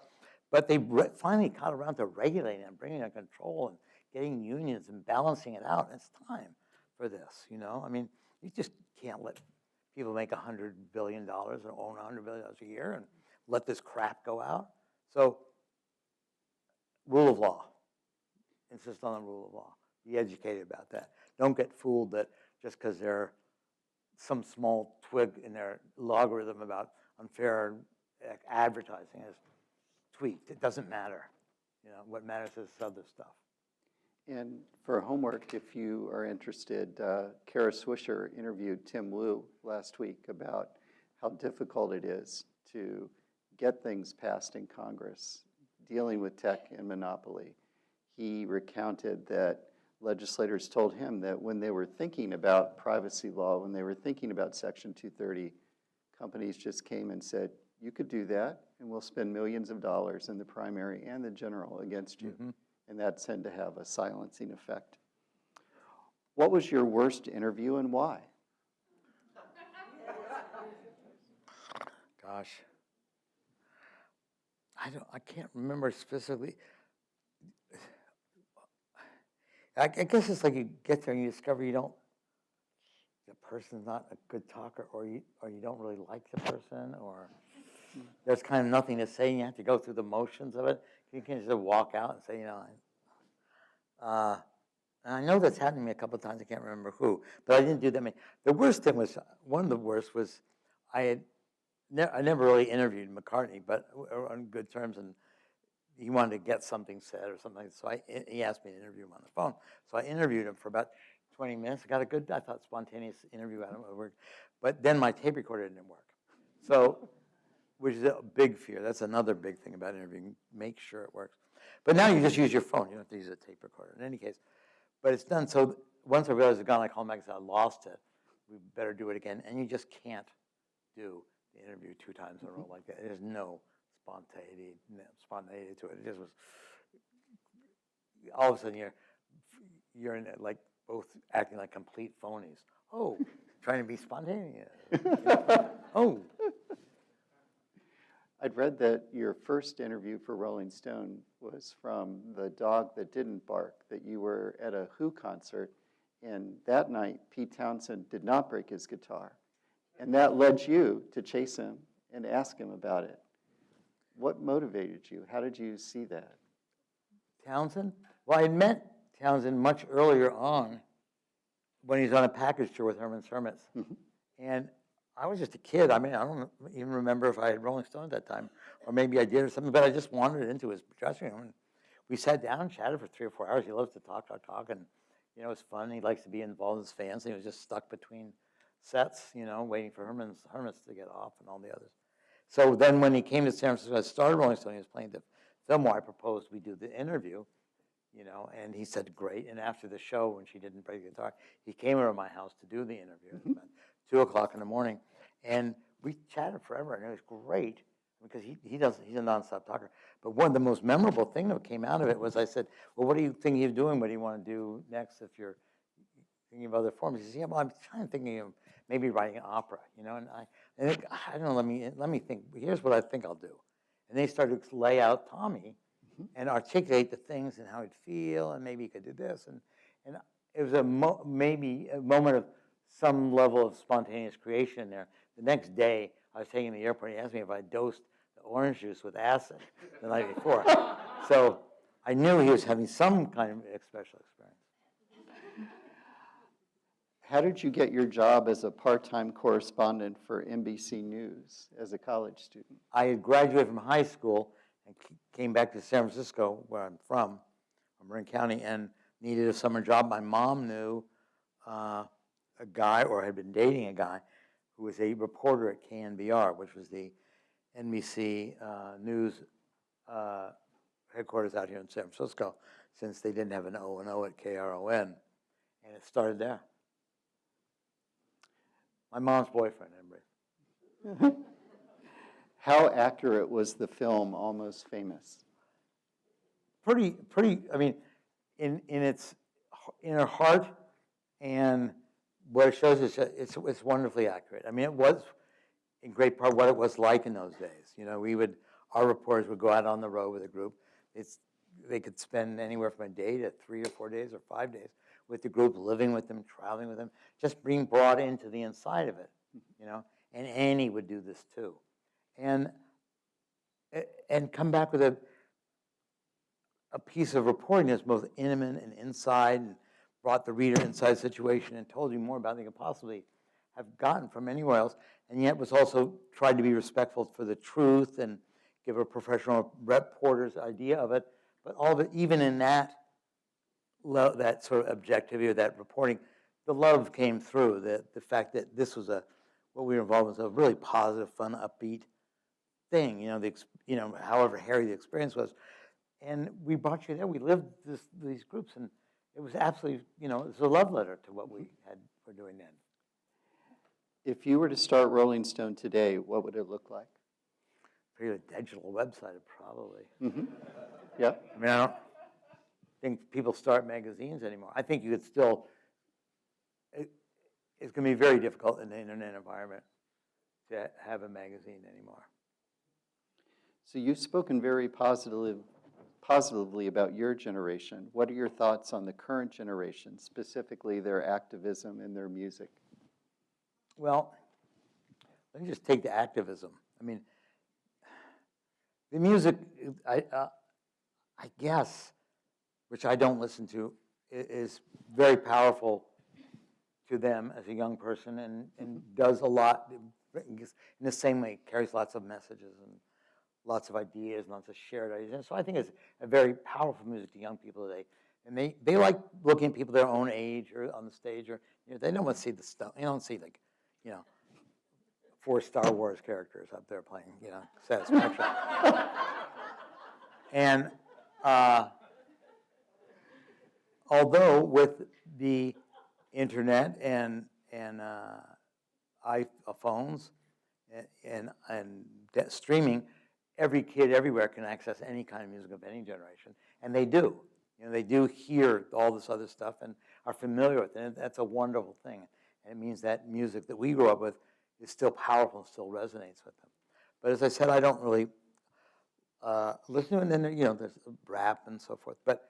but they finally got around to regulating and bringing it control and getting unions and balancing it out. And it's time for this, I mean, you just can't let people make $100 billion or own $100 billion a year and let this crap go out. So, rule of law. Insist on the rule of law. Be educated about that. Don't get fooled that just because they're some small twig in their logarithm about unfair advertising is tweaked. It doesn't matter. What matters is this other stuff. And for homework, if you are interested, Kara Swisher interviewed Tim Wu last week about how difficult it is to get things passed in Congress dealing with tech and monopoly. He recounted that legislators told him that when they were thinking about privacy law, when they were thinking about Section 230, companies just came and said, you could do that, and we'll spend millions of dollars in the primary and the general against you. Mm-hmm. And that tend to have a silencing effect. What was your worst interview and why? Gosh. I can't remember specifically. I guess it's like you get there and you discover the person's not a good talker, or you don't really like the person, or there's kind of nothing to say and you have to go through the motions of it. You can't just walk out and say, and I know that's happened to me a couple of times. I can't remember who, but I didn't do that many. The worst thing was, one of the worst was, I never really interviewed McCartney, but on good terms, and he wanted to get something said or something. So he asked me to interview him on the phone. So I interviewed him for about 20 minutes. I got a good, I thought, spontaneous interview out of it. But then my tape recorder didn't work. So, which is a big fear. That's another big thing about interviewing. Make sure it works. But now you just use your phone. You don't have to use a tape recorder in any case. But it's done. So once I realized it's gone, I called back and said, I lost it. We better do it again. And you just can't do the interview 2 times in a row like that. There's no spontaneity to it. It just was, all of a sudden you're in it, like both acting like complete phonies. Oh, trying to be spontaneous. Oh. I'd read that your first interview for Rolling Stone was from the dog that didn't bark, that you were at a Who concert, and that night Pete Townsend did not break his guitar. And that led you to chase him and ask him about it. What motivated you? How did you see that? Townsend? Well, I had met Townsend much earlier on when he was on a package tour with Herman's Hermits. And I was just a kid. I mean, I don't even remember if I had Rolling Stone at that time, or maybe I did or something, but I just wandered into his dressing room. And we sat down and chatted for 3 or 4 hours. He loves to talk, and, you know, it's fun. He likes to be involved with his fans. And he was just stuck between sets, you know, waiting for Herman's Hermits to get off and all the others. So then when he came to San Francisco, I started Rolling Stone. He was playing the film where I proposed we do the interview, you know, and he said, great. And after the show, when she didn't break the guitar, he came over to my house to do the interview. It was about 2 o'clock in the morning. And we chatted forever, and it was great because he's a nonstop talker. But one of the most memorable thing that came out of it was I said, well, what are you thinking of doing? What do you want to do next if you're thinking of other forms? He says, yeah, well, I'm trying to thinking of maybe writing an opera, you know. And I think, I don't know, let me think. Here's what I think I'll do. And they started to lay out Tommy and articulate the things and how he'd feel, and maybe he could do this. And it was maybe a moment of some level of spontaneous creation there. The next day, I was taking the airport. He asked me if I dosed the orange juice with acid the night before. So I knew he was having some kind of special experience. How did you get your job as a part-time correspondent for NBC News as a college student? I had graduated from high school and came back to San Francisco, where I'm from Marin County, and needed a summer job. My mom knew a guy, or had been dating a guy, who was a reporter at KNBR, which was the NBC News headquarters out here in San Francisco, since they didn't have an O&O at KRON. And it started there. My mom's boyfriend, Embry. How accurate was the film Almost Famous? Pretty. I mean, in its inner heart and what it shows is it's wonderfully accurate. I mean, it was in great part what it was like in those days. You know, our reporters would go out on the road with a group. They could spend anywhere from a day to 3 or 4 days or 5 days with the group, living with them, traveling with them, just being brought into the inside of it, you know. And Annie would do this too, and come back with a piece of reporting that's both intimate and inside, and brought the reader inside the situation and told you more about than you could possibly have gotten from anywhere else, and yet was also tried to be respectful for the truth and give a professional reporter's idea of it. But all of it, even in that sort of objectivity or that reporting, the love came through. The fact that this was what we were involved with was a really positive, fun, upbeat thing. You know, however hairy the experience was, and we brought you there. We lived these groups, and it was absolutely, you know, it was a love letter to what were doing then. If you were to start Rolling Stone today, what would it look like? Pretty a digital website, probably. Yeah. I mean, I don't think people start magazines anymore. I think you could still. It's going to be very difficult in the internet environment to have a magazine anymore. So you've spoken very positively about your generation. What are your thoughts on the current generation, specifically their activism and their music? Well, let me just take the activism. I mean, the music, I guess, which I don't listen to, is very powerful to them as a young person, and does a lot in the same way, carries lots of messages and lots of ideas, lots of shared ideas. And so I think it's a very powerful music to young people today. And they like looking at people their own age or on the stage, or they don't want to see the stuff. You don't see 4 Star Wars characters up there playing, Satisfaction. And although with the internet and iPhones and streaming, every kid everywhere can access any kind of music of any generation, and they do. They do hear all this other stuff and are familiar with it. And that's a wonderful thing. And it means that music that we grew up with is still powerful and still resonates with them. But as I said, I don't really listen to it. And then, there's rap and so forth. But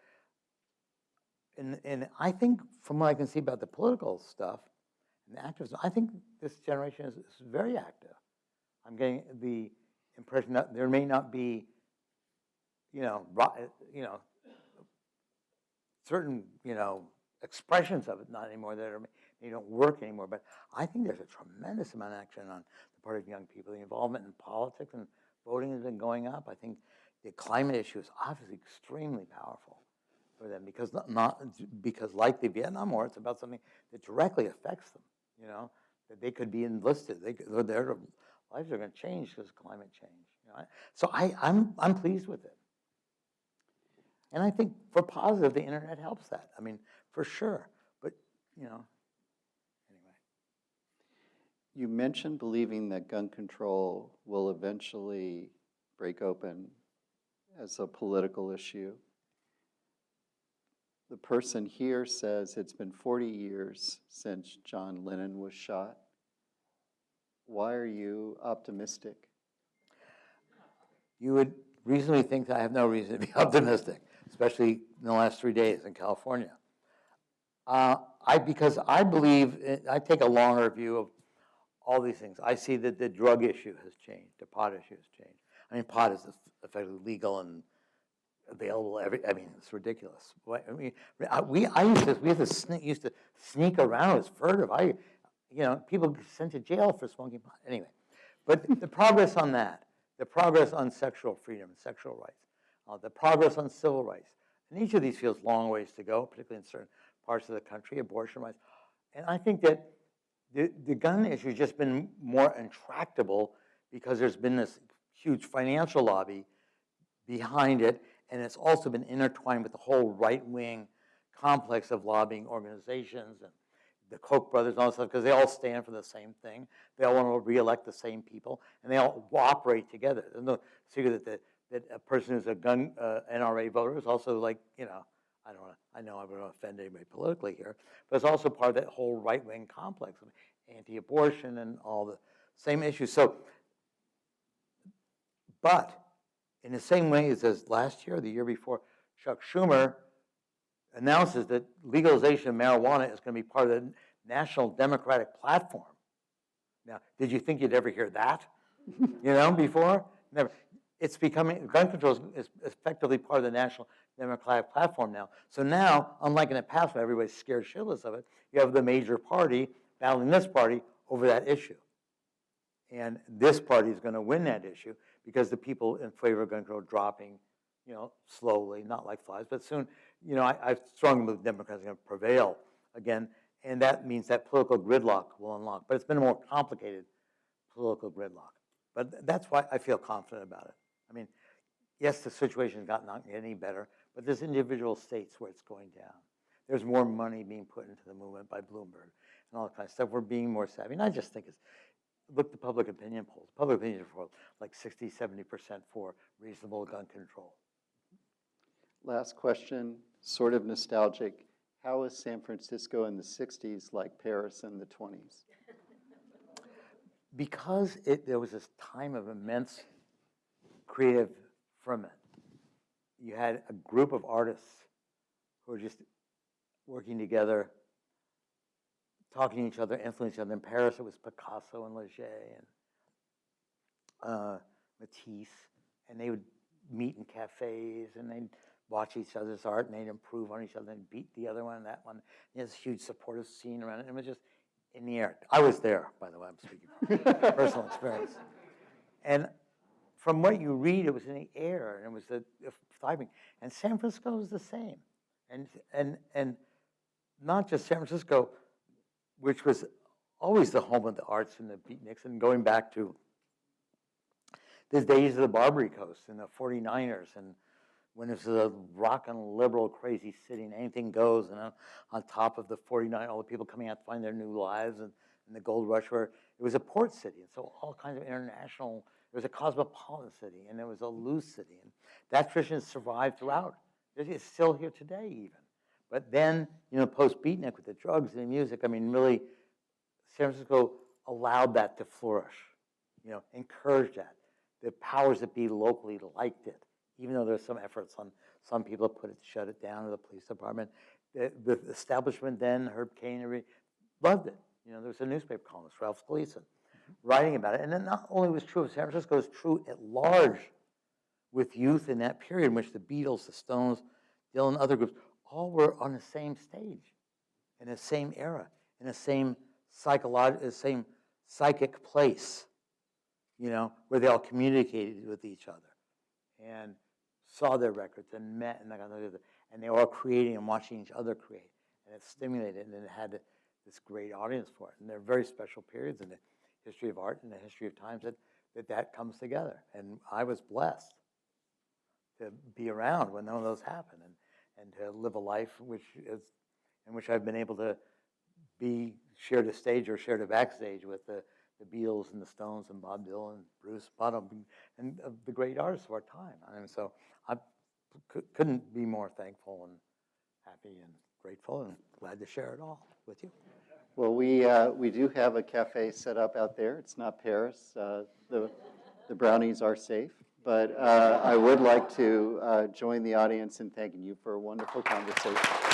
and I think from what I can see about the political stuff and the activism, I think this generation is very active. I'm getting the impression that there may not be, certain, expressions of it, not anymore, that they don't work anymore. But I think there's a tremendous amount of action on the part of young people. The involvement in politics and voting has been going up. I think the climate issue is obviously extremely powerful for them because because like the Vietnam War, it's about something that directly affects them. That they could be enlisted. Their lives are going to change because of climate change. So I'm pleased with it. And I think for positive, the internet helps that. I mean, for sure. But, anyway. You mentioned believing that gun control will eventually break open as a political issue. The person here says it's been 40 years since John Lennon was shot. Why are you optimistic? You would reasonably think that I have no reason to be optimistic, especially in the last 3 days in California. Because I believe, I take a longer view of all these things. I see that the drug issue has changed, the pot issue has changed. I mean, pot is effectively legal and available. It's ridiculous. We used to sneak around as furtive. People get sent to jail for smoking pot. Anyway, but the progress on that, the progress on sexual freedom and sexual rights, the progress on civil rights, and each of these feels long ways to go, particularly in certain parts of the country, abortion rights. And I think that the gun issue has just been more intractable because there's been this huge financial lobby behind it, and it's also been intertwined with the whole right-wing complex of lobbying organizations and the Koch brothers and all that stuff, because they all stand for the same thing. They all want to re-elect the same people, and they all operate together. There's no secret that a person who's a gun NRA voter is also like, I know I'm going to offend anybody politically here, but it's also part of that whole right-wing complex of anti-abortion and all the same issues. So, but in the same way as last year or the year before, Chuck Schumer announces that legalization of marijuana is going to be part of the National Democratic Platform. Now, did you think you'd ever hear that, before? Never. It's becoming, gun control is effectively part of the National Democratic Platform now. So now, unlike in the past when everybody's scared shitless of it, you have the major party battling this party over that issue. And this party is going to win that issue because the people in favor of gun control are dropping, slowly, not like flies, but soon, I strongly believe Democrats are going to prevail again, and that means that political gridlock will unlock. But it's been a more complicated political gridlock. But that's why I feel confident about it. I mean, yes, the situation's not any better, but there's individual states where it's going down. There's more money being put into the movement by Bloomberg and all that kind of stuff. We're being more savvy. And I just think look at the public opinion polls. Public opinion polls like 60, 70% for reasonable gun control. Last question, sort of nostalgic. How was San Francisco in the 60s like Paris in the 20s? Because there was this time of immense creative ferment. You had a group of artists who were just working together, talking to each other, influencing each other. In Paris, it was Picasso and Leger and Matisse, and they would meet in cafes, and they'd watch each other's art, and they'd improve on each other and beat the other one and that one. There's a huge supportive scene around it. It was just in the air. I was there, by the way. I'm speaking from personal experience. And from what you read, it was in the air, and it was the thriving. And San Francisco was the same. And not just San Francisco, which was always the home of the arts and the beatniks, and going back to the days of the Barbary Coast and the 49ers, and when it was a rock and liberal crazy city and anything goes, and on top of the 49, all the people coming out to find their new lives, and the gold rush, where it was a port city, and so all kinds of international, it was a cosmopolitan city, and it was a loose city, and that tradition has survived throughout. It's still here today even. But then, post-beatnik with the drugs and the music, I mean, really, San Francisco allowed that to flourish, encouraged that. the powers that be locally liked it, even though there's some efforts on some people to shut it down, or the police department. The establishment then, Herb Cain, loved it. There was a newspaper columnist, Ralph Gleason, writing about it. And it not only was true of San Francisco, it was true at large with youth in that period in which the Beatles, the Stones, Dylan, other groups, all were on the same stage, in the same era, in the same same psychic place, where they all communicated with each other and saw their records and met and they were all creating and watching each other create. And it stimulated, and it had this great audience for it. And there are very special periods in the history of art and the history of times that comes together. And I was blessed to be around when none of those happened, and to live a life in which I've been able to shared a stage or shared a backstage with the Beatles and the Stones and Bob Dylan, Bruce, Bono, and the great artists of our time. So I couldn't be more thankful and happy and grateful and glad to share it all with you. Well, we do have a cafe set up out there. It's not Paris. The brownies are safe. But I would like to join the audience in thanking you for a wonderful conversation.